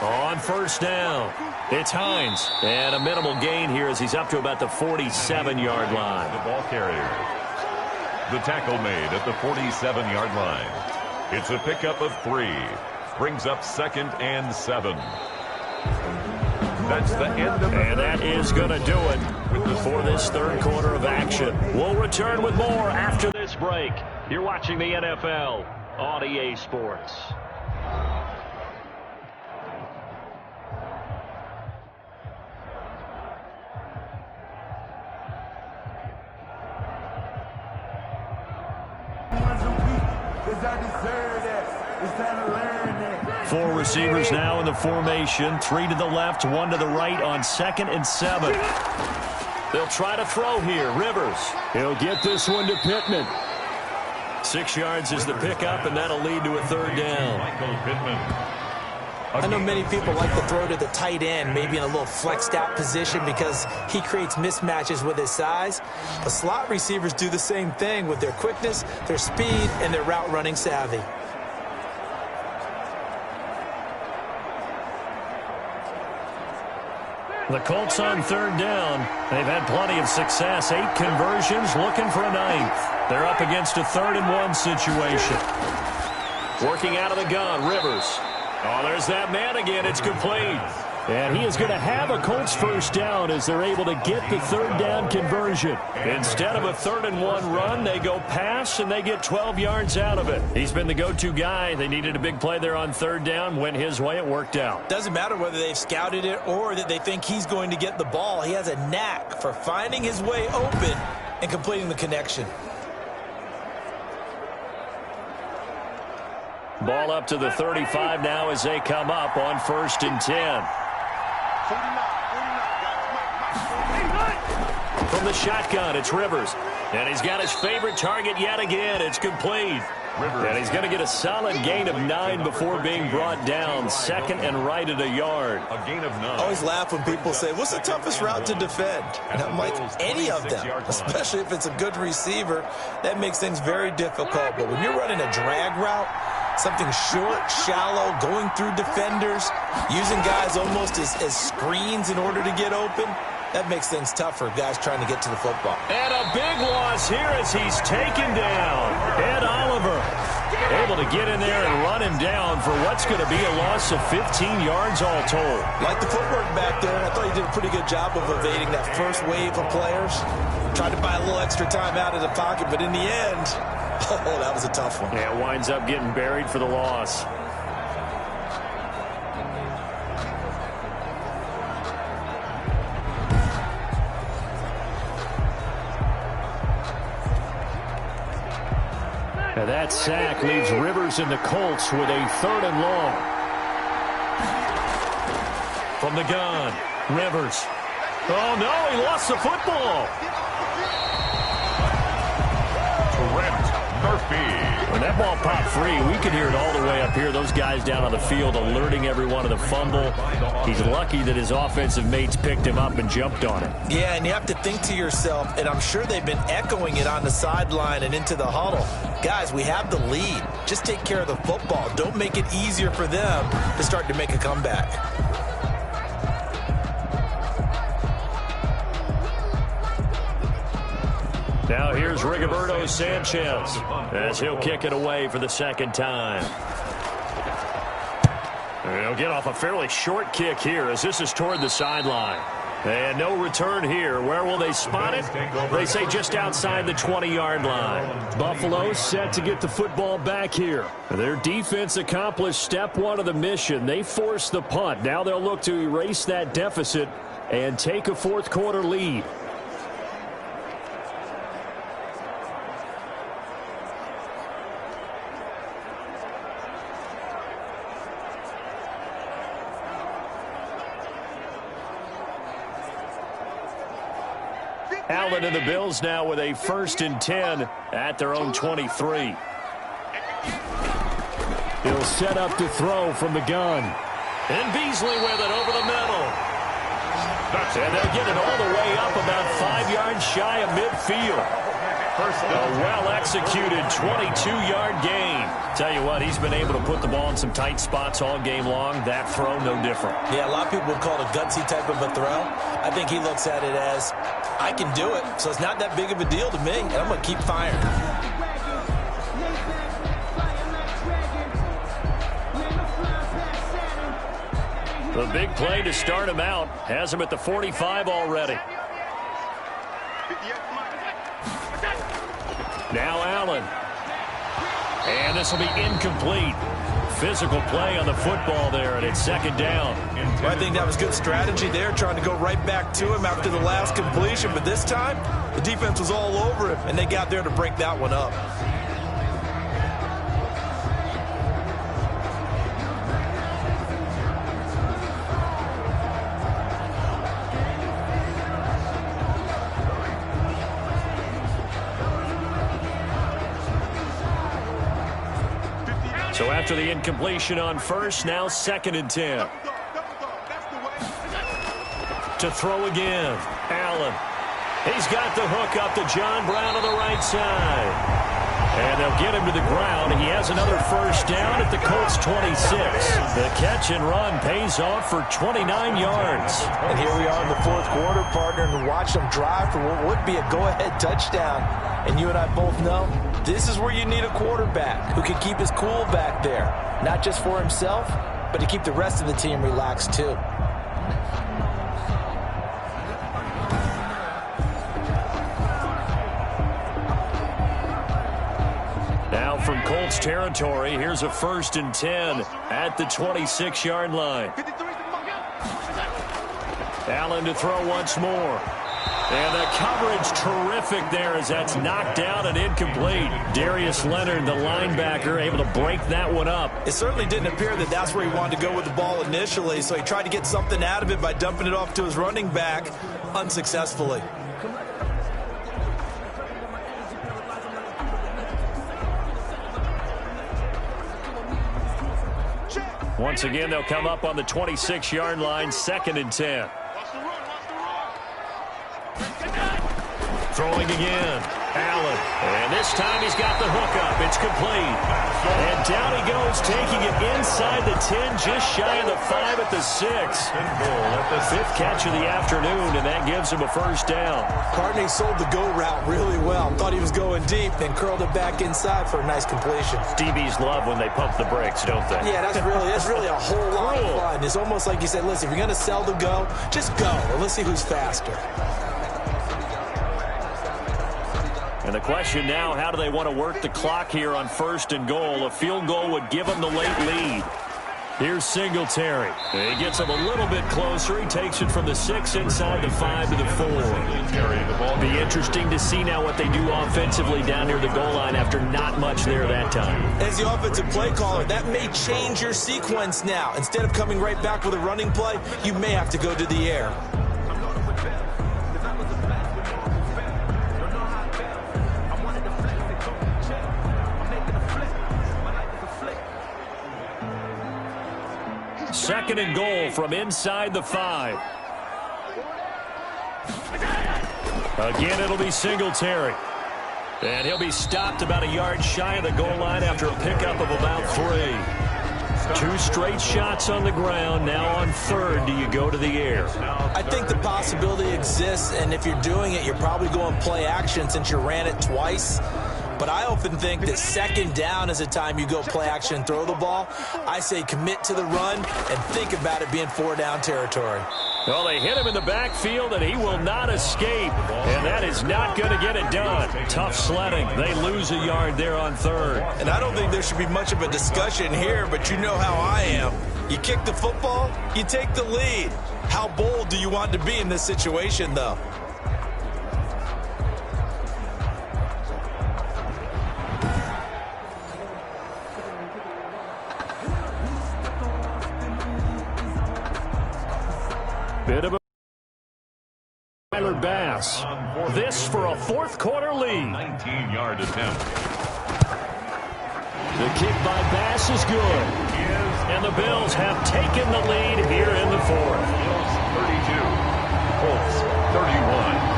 On 1st down, it's Hines. And a minimal gain here as he's up to about the 47-yard line. The ball carrier. The tackle made at the 47-yard line. It's a pickup of 3. Brings up 2nd and 7. That's the end of the And that is going to do it for this 3rd quarter of action. We'll return with more after this break. You're watching the NFL on EA Sports. Four receivers now in the formation. 3 to the left, 1 to the right on 2nd and 7. They'll try to throw here. Rivers. He'll get this one to Pittman. 6 yards is the pickup, and that'll lead to a 3rd down. I know many people like to throw to the tight end, maybe in a little flexed out position because he creates mismatches with his size. But slot receivers do the same thing with their quickness, their speed, and their route running savvy. The Colts on 3rd down. They've had plenty of success. 8 conversions, looking for a 9th. They're up against a 3rd and 1 situation. Working out of the gun, Rivers. Oh, there's that man again. It's complete. And he is going to have a Colts first down as they're able to get the third down conversion. Instead of a 3rd-and-1 run, they go pass, and they get 12 yards out of it. He's been the go-to guy. They needed a big play there on 3rd down. Went his way. It worked out. Doesn't matter whether they've scouted it or that they think he's going to get the ball. He has a knack for finding his way open and completing the connection. Ball up to the 35 now as they come up on 1st and 10. From the shotgun, it's Rivers. And he's got his favorite target yet again. It's complete. And he's going to get a solid gain of 9 before being brought down. 2nd and right at a yard. A gain of 9. I always laugh when people say, what's the toughest route to defend? And I'm like, any of them, especially if it's a good receiver. That makes things very difficult. But when you're running a drag route, something short, shallow, going through defenders, using guys almost as screens in order to get open, that makes things tougher, guys trying to get to the football. And a big loss here as he's taken down. Ed Oliver able to get in there and run him down for what's going to be a loss of 15 yards all told. Like the footwork back there, and I thought he did a pretty good job of evading that first wave of players. Tried to buy a little extra time out of the pocket, but in the end, oh, that was a tough one. Yeah, winds up getting buried for the loss. Now that sack leaves Rivers and the Colts with a 3rd and long. From the gun, Rivers. Oh, no, he lost the football. When that ball popped free, we could hear it all the way up here. Those guys down on the field alerting everyone of the fumble. He's lucky that his offensive mates picked him up and jumped on it. Yeah, and you have to think to yourself, and I'm sure they've been echoing it on the sideline and into the huddle. Guys, we have the lead. Just take care of the football. Don't make it easier for them to start to make a comeback. Now here's Rigoberto Sanchez as he'll kick it away for the 2nd time. He'll get off a fairly short kick here as this is toward the sideline. And no return here. Where will they spot it? They say just outside the 20-yard line. Buffalo set to get the football back here. Their defense accomplished step 1 of the mission. They forced the punt. Now they'll look to erase that deficit and take a 4th quarter lead. Allen and the Bills now with a 1st and 10 at their own 23. He'll set up to throw from the gun. And Beasley with it over the middle. And they'll get it all the way up about 5 yards shy of midfield. A well-executed 22-yard gain. Tell you what, he's been able to put the ball in some tight spots all game long. That throw, no different. Yeah, a lot of people would call it a gutsy type of a throw. I think he looks at it as, I can do it, so it's not that big of a deal to me, and I'm going to keep firing. The big play to start him out has him at the 45 already. Now Allen. And this will be incomplete. Physical play on the football there, and it's 2nd down. Well, I think that was good strategy there, trying to go right back to him after the last completion. But this time, the defense was all over him, and they got there to break that one up. So after the incompletion on 1st, now 2nd and 10. To throw again, Allen. He's got the hook up to John Brown on the right side. And they'll get him to the ground. He has another 1st down at the Colts 26. The catch and run pays off for 29 yards. And here we are in the 4th quarter, partner, and watch them drive for what would be a go-ahead touchdown. And you and I both know this is where you need a quarterback who can keep his cool back there. Not just for himself, but to keep the rest of the team relaxed too. Colts territory. Here's a 1st and 10 at the 26-yard line. Allen to throw once more. And the coverage terrific there as that's knocked down and incomplete. Darius Leonard, the linebacker, able to break that one up. It certainly didn't appear that that's where he wanted to go with the ball initially, so he tried to get something out of it by dumping it off to his running back unsuccessfully. Once again, they'll come up on the 26-yard line, 2nd and 10. Throwing again, Allen. And this time he's got the hook up. It's complete. And down he goes, taking it inside the 10, just shy of the 5 at the 6. The 5th catch of the afternoon, and that gives him a 1st down. Cardiney sold the go route really well. Thought he was going deep, then curled it back inside for a nice completion. DBs love when they pump the brakes, don't they? Yeah, that's really a whole lot of fun. It's almost like you said, listen, if you're going to sell the go, just go. And let's see who's faster. And the question now, how do they want to work the clock here on 1st and goal? A field goal would give them the late lead. Here's Singletary. He gets him a little bit closer. He takes it from the 6 inside the 5 to the 4. Be interesting to see now what they do offensively down near the goal line after not much there that time. As the offensive play caller, that may change your sequence now. Instead of coming right back with a running play, you may have to go to the air. Second and goal from inside the 5. Again, it'll be Singletary. And he'll be stopped about a yard shy of the goal line after a pickup of about 3. 2 straight shots on the ground. Now on 3rd, do you go to the air? I think the possibility exists, and if you're doing it, you're probably going play action since you ran it twice. But I often think that 2nd down is a time you go play action and throw the ball. I say commit to the run and think about it being 4-down territory. Well, they hit him in the backfield, and he will not escape. And that is not going to get it done. Tough sledding. They lose a yard there on 3rd. And I don't think there should be much of a discussion here, but you know how I am. You kick the football, you take the lead. How bold do you want to be in this situation, though? Bit of a Tyler Bass. This for a 4th quarter lead. 19-yard attempt. The kick by Bass is good. And the Bills have taken the lead here in the 4th. Bills 32. Colts 31.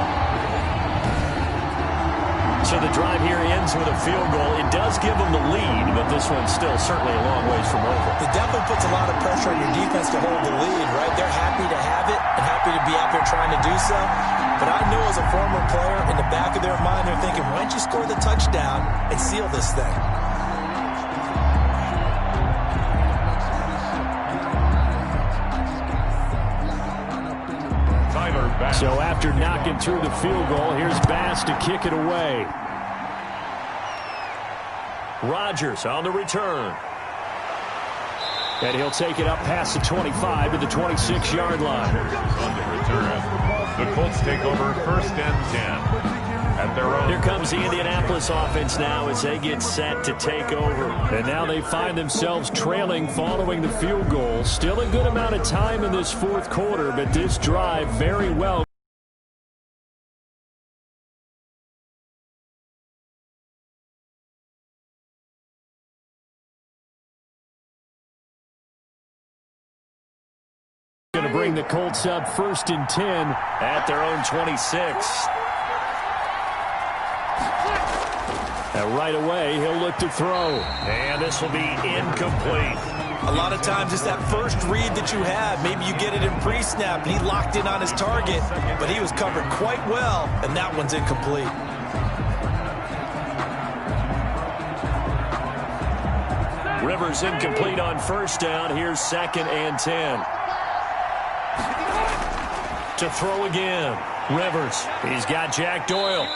So the drive here ends with a field goal. It does give them the lead, but this one's still certainly a long ways from over. It definitely puts a lot of pressure on your defense to hold the lead, right? They're happy to have it and happy to be out there trying to do so. But I know as a former player, in the back of their mind, they're thinking, why don't you score the touchdown and seal this thing? So after knocking through the field goal, here's Bass to kick it away. Rodgers on the return. And he'll take it up past the 25 to the 26-yard line. On the return, the Colts take over 1st and 10. At their own. Here comes the Indianapolis offense now as they get set to take over. And now they find themselves trailing following the field goal. Still a good amount of time in this 4th quarter, but this drive very well. Going to bring the Colts up 1st and 10 at their own 26. And right away, he'll look to throw. And this will be incomplete. A lot of times it's that first read that you have. Maybe you get it in pre-snap, and he locked in on his target, but he was covered quite well, and that one's incomplete. Rivers incomplete on 1st down. Here's 2nd and 10. To throw again. Rivers. He's got Jack Doyle.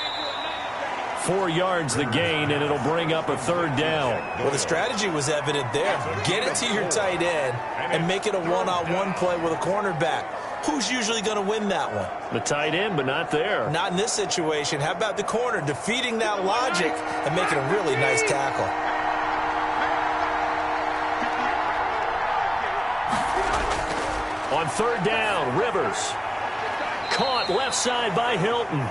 4 yards the gain, and it'll bring up a 3rd down. Well, the strategy was evident there. Get it to your tight end and make it a one-on-one play with a cornerback. Who's usually going to win that one? The tight end, but not there. Not in this situation. How about the corner defeating that logic and making a really nice tackle? On 3rd down, Rivers. Caught left side by Hilton.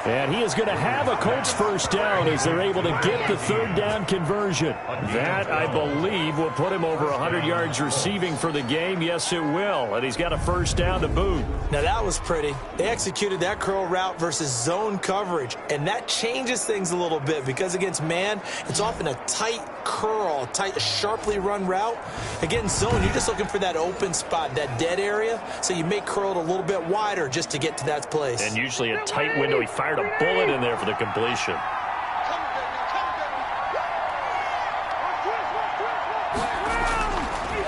And he is going to have a Colts 1st down as they're able to get the 3rd down conversion. That, I believe, will put him over 100 yards receiving for the game. Yes, it will. And he's got a 1st down to boot. Now, that was pretty. They executed that curl route versus zone coverage. And that changes things a little bit because against man, it's often a tight curl, tight, sharply run route. Again, zone, you're just looking for that open spot, that dead area. So you make curl it a little bit wider just to get to that place. And usually a tight window. He fired a bullet in there for the completion.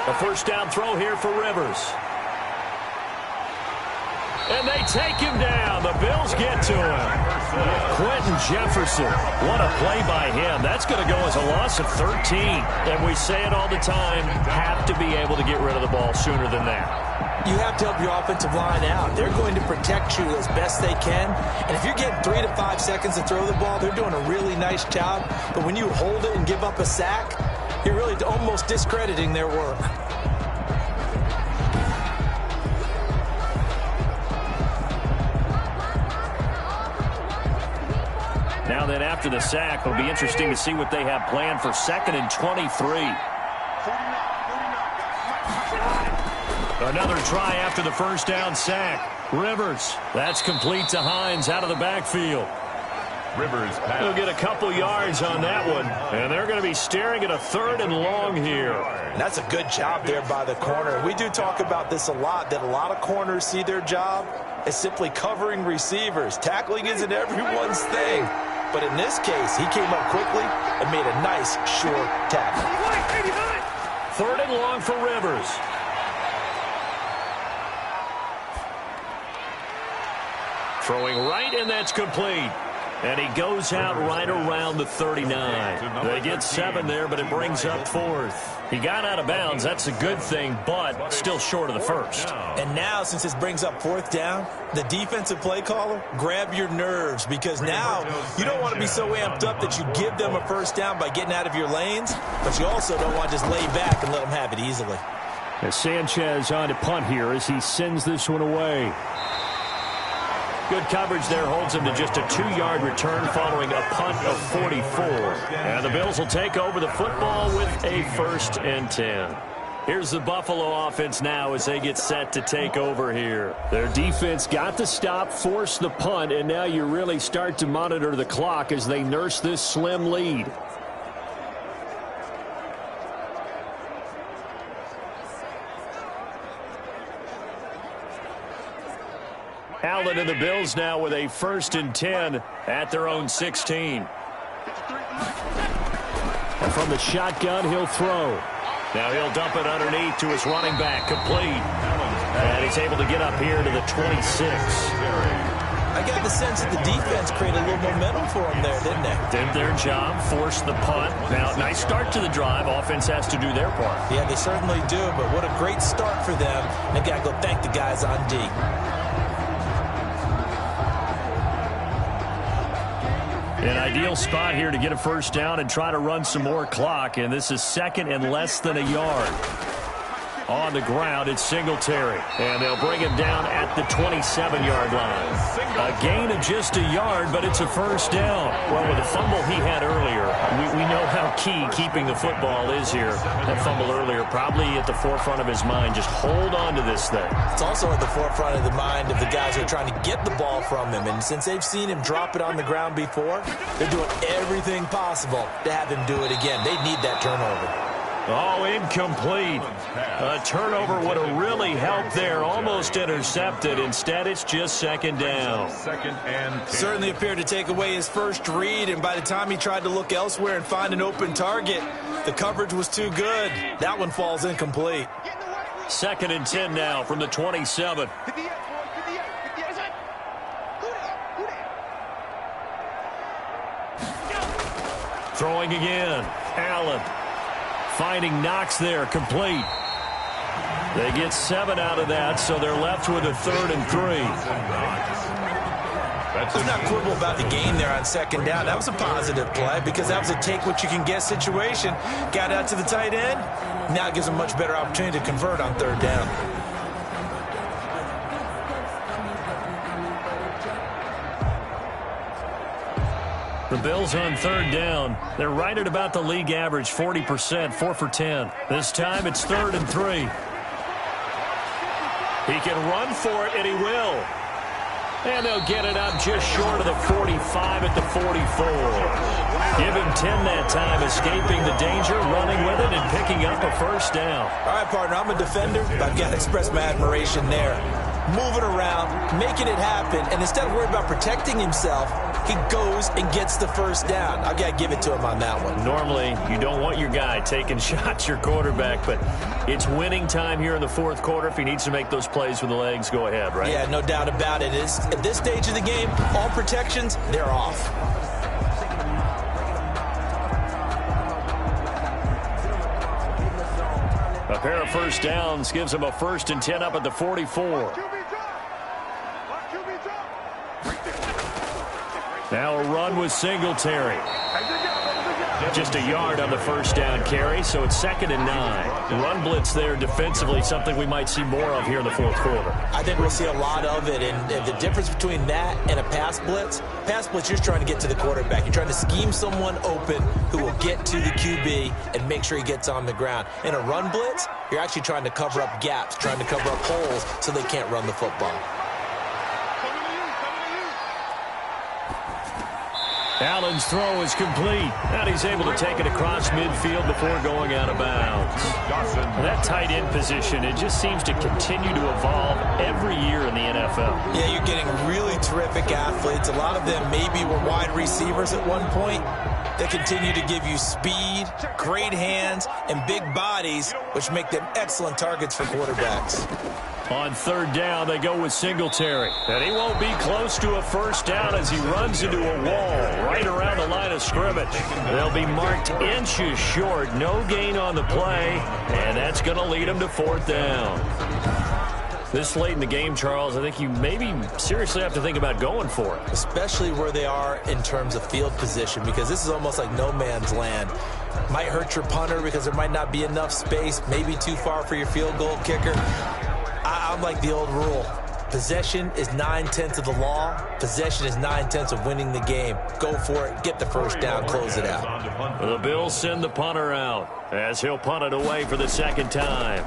A 1st down throw here for Rivers. And they take him down. The Bills get to him. Quentin Jefferson. What a play by him. That's going to go as a loss of 13. And we say it all the time, have to be able to get rid of the ball sooner than that. You have to help your offensive line out. They're going to protect you as best they can. And if you're getting 3 to 5 seconds to throw the ball, they're doing a really nice job. But when you hold it and give up a sack, you're really almost discrediting their work. Now then, after the sack, it'll be interesting to see what they have planned for 2nd and 23. Another try after the 1st down sack. Rivers. That's complete to Hines out of the backfield. Rivers pass. He'll get a couple yards on that one. And they're going to be staring at a 3rd and long here. And that's a good job there by the corner. We do talk about this a lot, that a lot of corners see their job as simply covering receivers. Tackling isn't everyone's thing. But in this case, he came up quickly and made a nice, short tackle. 3rd and long for Rivers. Throwing right, and that's complete. And he goes out right around the 39. They get 7 there, but it brings up 4th. He got out of bounds. That's a good thing, but still short of the 1st. And now, since this brings up 4th down, the defensive play caller, grab your nerves, because now you don't want to be so amped up that you give them a 1st down by getting out of your lanes, but you also don't want to just lay back and let them have it easily. As Sanchez on to punt here as he sends this one away. Good coverage there holds him to just a 2-yard return following a punt of 44. And the Bills will take over the football with a 1st and 10. Here's the Buffalo offense now as they get set to take over here. Their defense got the stop, forced the punt, and now you really start to monitor the clock as they nurse this slim lead. Allen and the Bills now with a 1st and 10 at their own 16. And from the shotgun, he'll throw. Now he'll dump it underneath to his running back, complete. And he's able to get up here to the 26. I got the sense that the defense created a little momentum for them there, didn't they? Did their job, forced the punt. Now, nice start to the drive. Offense has to do their part. Yeah, they certainly do, but what a great start for them. They've got to go thank the guys on D. An ideal spot here to get a 1st down and try to run some more clock, and this is 2nd and less than a yard. On the ground, it's Singletary, and they'll bring him down at the 27-yard line. A gain of just a yard, but it's a 1st down. Well, with the fumble he had earlier, we know how key keeping the football is here. That fumble earlier probably at the forefront of his mind. Just hold on to this thing. It's also at the forefront of the mind of the guys who are trying to get the ball from him. And since they've seen him drop it on the ground before, they're doing everything possible to have him do it again. They need that turnover. Oh, incomplete. A turnover would have really helped there. Almost intercepted. Instead, it's just 2nd down. 2nd and 10. Certainly appeared to take away his first read, and by the time he tried to look elsewhere and find an open target, the coverage was too good. That one falls incomplete. 2nd and 10 now from the 27. Throwing again. Allen finding Knox there, complete. They get 7 out of that, so they're left with a 3rd and 3. Let's not quibble about the gain there on 2nd down. That was a positive play because that was a take-what-you-can-get situation. Got out to the tight end. Now it gives them a much better opportunity to convert on 3rd down. The Bills on 3rd down. They're right at about the league average, 40%, 4 for 10. This time it's 3rd and 3. He can run for it, and he will. And they'll get it up just short of the 45 at the 44. Give him 10 that time, escaping the danger, running with it, and picking up a 1st down. All right, partner, I'm a defender, but I've got to express my admiration there. Moving around, making it happen, and instead of worrying about protecting himself, he goes and gets the 1st down. I've got to give it to him on that one. Normally, you don't want your guy taking shots, your quarterback, but it's winning time here in the 4th quarter. If he needs to make those plays with the legs, go ahead, right? Yeah, no doubt about it. At this stage of the game, all protections, they're off. A pair of 1st downs gives him a 1st and 10 up at the 44. Now a run with Singletary. Just a yard on the 1st down carry, so it's 2nd and 9. Run blitz there defensively, something we might see more of here in the 4th quarter. I think we'll see a lot of it, and the difference between that and a pass blitz, you're just trying to get to the quarterback. You're trying to scheme someone open who will get to the QB and make sure he gets on the ground. In a run blitz, you're actually trying to cover up gaps, trying to cover up holes so they can't run the football. Allen's throw is complete, and he's able to take it across midfield before going out of bounds. That tight end position, it just seems to continue to evolve every year in the NFL. Yeah, you're getting really terrific athletes. A lot of them maybe were wide receivers at one point. They continue to give you speed, great hands, and big bodies, which make them excellent targets for quarterbacks. On 3rd down, they go with Singletary. And he won't be close to a 1st down as he runs into a wall right around the line of scrimmage. They'll be marked inches short. No gain on the play, and that's going to lead them to 4th down. This late in the game, Charles, I think you maybe seriously have to think about going for it. Especially where they are in terms of field position, because this is almost like no man's land. Might hurt your punter because there might not be enough space, maybe too far for your field goal kicker. I'm like the old rule. Possession is 9/10 of the law. Possession is 9/10 of winning the game. Go for it. Get the 1st down. Close it out. The Bills send the punter out as he'll punt it away for the 2nd time.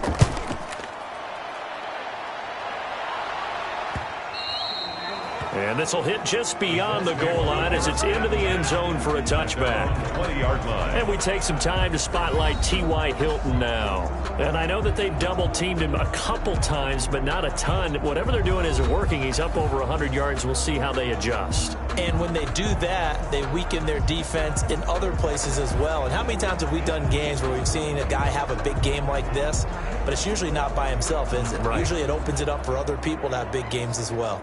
And this will hit just beyond the goal line as it's into the end zone for a touchback. 20-yard line. And we take some time to spotlight T.Y. Hilton now. And I know that they've double-teamed him a couple times, but not a ton. Whatever they're doing isn't working. He's up over 100 yards. We'll see how they adjust. And when they do that, they weaken their defense in other places as well. And how many times have we done games where we've seen a guy have a big game like this, but it's usually not by himself, is it? Right. Usually it opens it up for other people to have big games as well.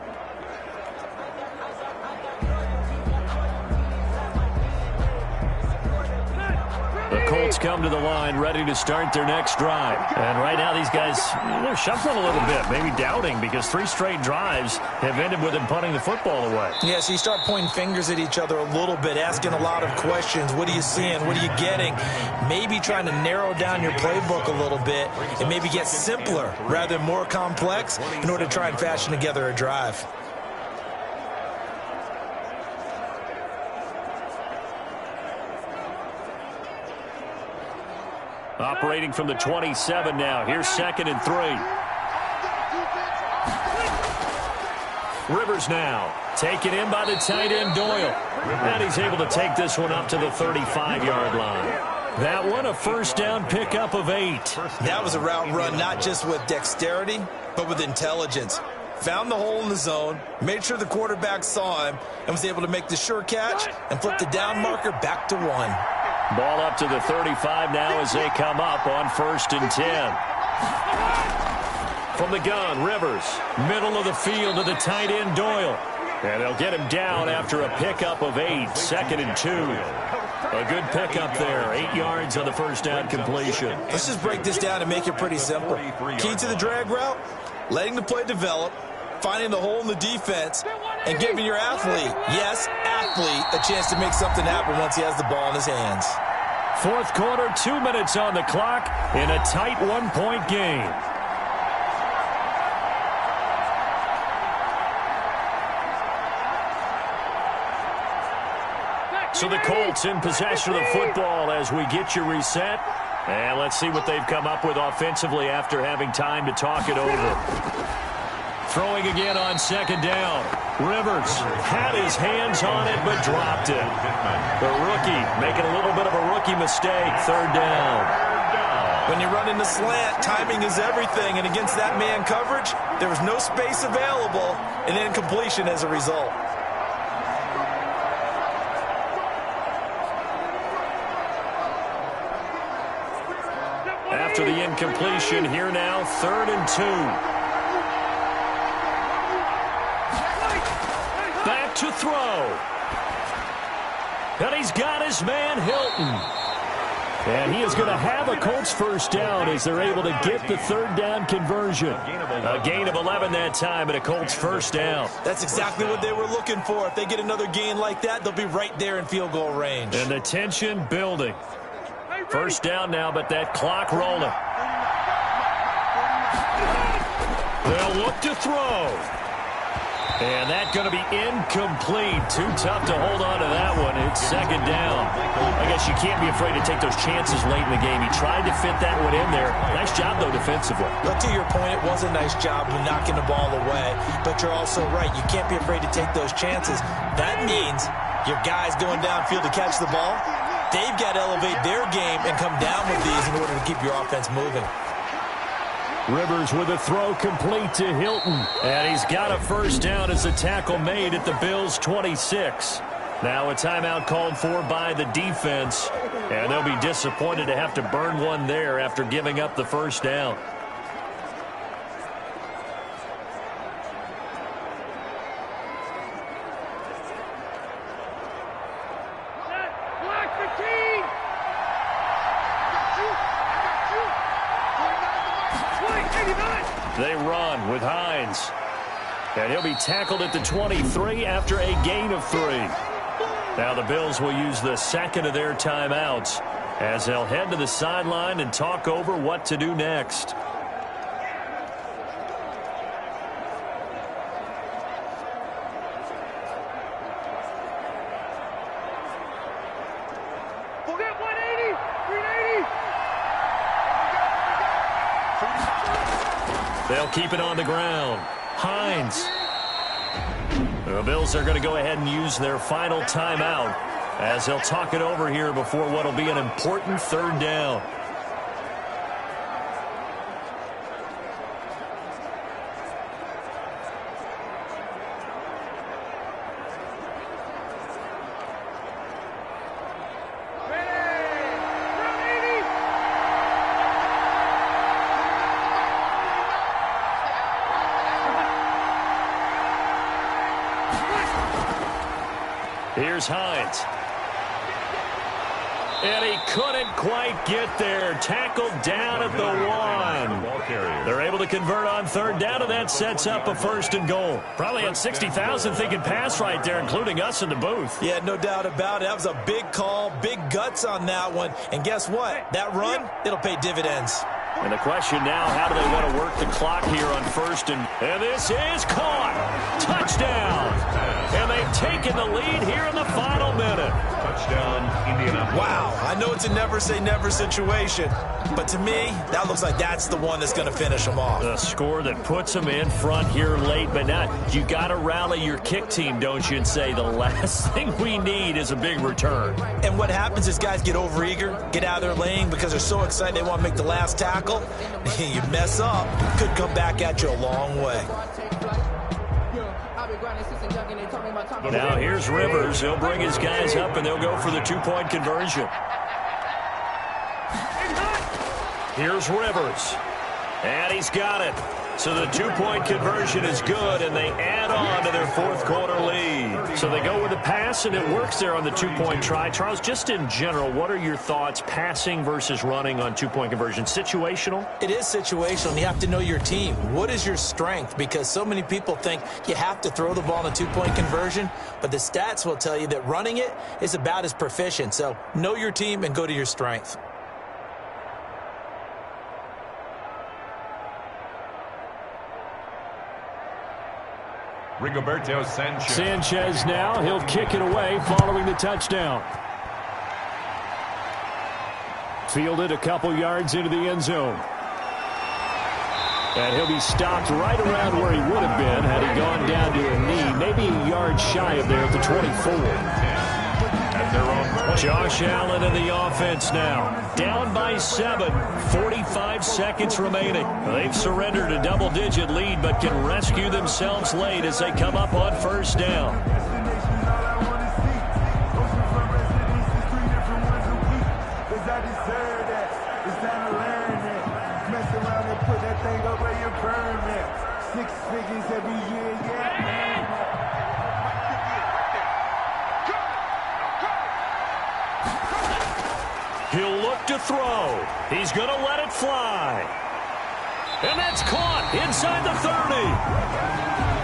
The Colts come to the line ready to start their next drive. And right now these guys, they're shuffling a little bit, maybe doubting, because 3 straight drives have ended with them punting the football away. Yeah, so you start pointing fingers at each other a little bit, asking a lot of questions. What are you seeing? What are you getting? Maybe trying to narrow down your playbook a little bit and maybe get simpler rather than more complex in order to try and fashion together a drive. Operating from the 27 now. Here's 2nd and 3. Rivers now taken in by the tight end Doyle. And he's able to take this one up to the 35-yard line. That one a 1st down pickup of 8. That was a route run not just with dexterity, but with intelligence. Found the hole in the zone, made sure the quarterback saw him, and was able to make the sure catch and flip the down marker back to 1. Ball up to the 35 now as they come up on 1st and 10. From the gun, Rivers, middle of the field to the tight end Doyle. And they'll get him down after a pickup of 8, 2nd and 2. A good pickup there. 8 yards on the first down completion. Let's just break this down and make it pretty simple. Key to the drag route, letting the play develop, finding the hole in the defense, and giving your athlete, yes, athlete, a chance to make something happen once he has the ball in his hands. Fourth quarter, 2 minutes on the clock in a tight 1-point game. So the Colts in possession of the football as we get you reset. And let's see what they've come up with offensively after having time to talk it over. Throwing again on second down. Rivers had his hands on it but dropped it. The rookie making a little bit of a rookie mistake. Third down. When you run in the slant, timing is everything. And against that man coverage, there was no space available and incompletion as a result. After the incompletion, here now, 3rd and 2. Back to throw. And he's got his man, Hilton. And he is going to have a Colts first down as they're able to get the 3rd down conversion. A gain of 11 that time and a Colts first down. That's exactly what they were looking for. If they get another gain like that, they'll be right there in field goal range. And the tension building. First down now, but that clock rolling. They'll look to throw. And that's going to be incomplete. Too tough to hold on to that one. It's second down. I guess you can't be afraid to take those chances late in the game. He tried to fit that one in there. Nice job, though, defensively. But to your point, it was a nice job of knocking the ball away. But you're also right. You can't be afraid to take those chances. That means your guys going downfield to catch the ball, they've got to elevate their game and come down with these in order to keep your offense moving. Rivers with a throw complete to Hilton. And he's got a first down as the tackle made at the Bills' 26. Now a timeout called for by the defense. And they'll be disappointed to have to burn one there after giving up the first down. They run with Hines. And he'll be tackled at the 23 after a gain of 3. Now the Bills will use the second of their timeouts as they'll head to the sideline and talk over what to do next. They'll keep it on the ground. Hines. The Bills are going to go ahead and use their final timeout as they'll talk it over here before what will be an important 3rd down. Here's Hines. And he couldn't quite get there. Tackled down at the 1. They're able to convert on 3rd down, and that sets up a 1st and goal. Probably had 60,000 thinking pass right there, including us in the booth. Yeah, no doubt about it. That was a big call, big guts on that one. And guess what? That run, it'll pay dividends. And the question now, how do they want to work the clock here on 1st and this is caught. Touchdown. And they've taken the lead here in the final minute. Touchdown, Indianapolis. Wow, I know it's a never-say-never situation, but to me, that looks like that's the one that's going to finish them off. The score that puts them in front here late, but not. You got to rally your kick team, don't you, and say the last thing we need is a big return. And what happens is guys get overeager, get out of their lane because they're so excited they want to make the last tackle. You mess up, could come back at you a long way. Now here's Rivers. He'll bring his guys up, and they'll go for the 2-point conversion. Here's Rivers. And he's got it. So the two-point conversion is good, and they add on to their fourth-quarter lead. So they go with the pass, and it works there on the two-point try. Charles, just in general, what are your thoughts passing versus running on two-point conversion? Situational? It is situational. You have to know your team. What is your strength? Because so many people think you have to throw the ball in a two-point conversion, but the stats will tell you that running it is about as proficient. So know your team and go to your strength. Rigoberto Sanchez. Sanchez now, he'll kick it away following the touchdown. Fielded a couple yards into the end zone. And he'll be stopped right around where he would have been had he gone down to a knee, maybe a yard shy of there at the 24. At their own 20. Josh Allen in the offense now. Down by 7, 45 seconds remaining. They've surrendered a double-digit lead, but can rescue themselves late as they come up on first down. He'll look to throw. He's going to let it fly. And that's caught inside the 30.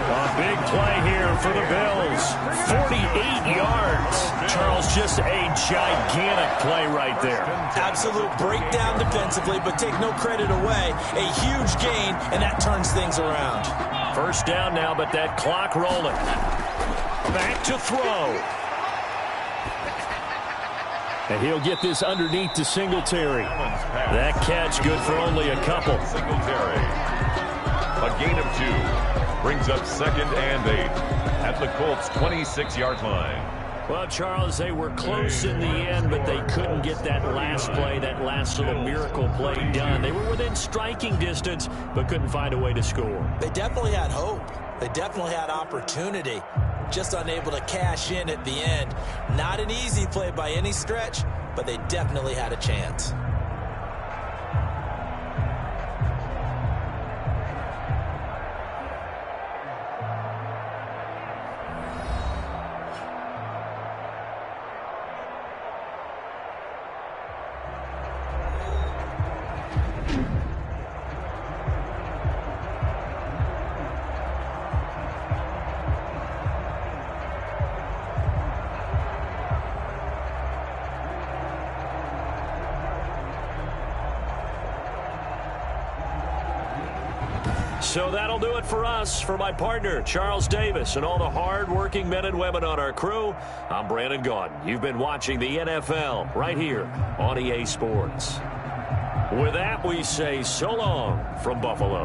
A big play here for the Bills. 48 yards. Charles, just a gigantic play right there. Absolute breakdown defensively, but take no credit away. A huge gain, and that turns things around. First down now, but that clock rolling. Back to throw. And he'll get this underneath to Singletary. That catch good for only a couple. Singletary. A gain of 2. Brings up 2nd and 8 at the Colts' 26-yard line. Well, Charles, they were close in the end, but they couldn't get that last play, that last little miracle play done. They were within striking distance, but couldn't find a way to score. They definitely had hope. They definitely had opportunity. Just unable to cash in at the end. Not an easy play by any stretch, but they definitely had a chance. So that'll do it for us. For my partner, Charles Davis, and all the hard-working men and women on our crew, I'm Brandon Gaudin. You've been watching the NFL right here on EA Sports. With that, we say so long from Buffalo.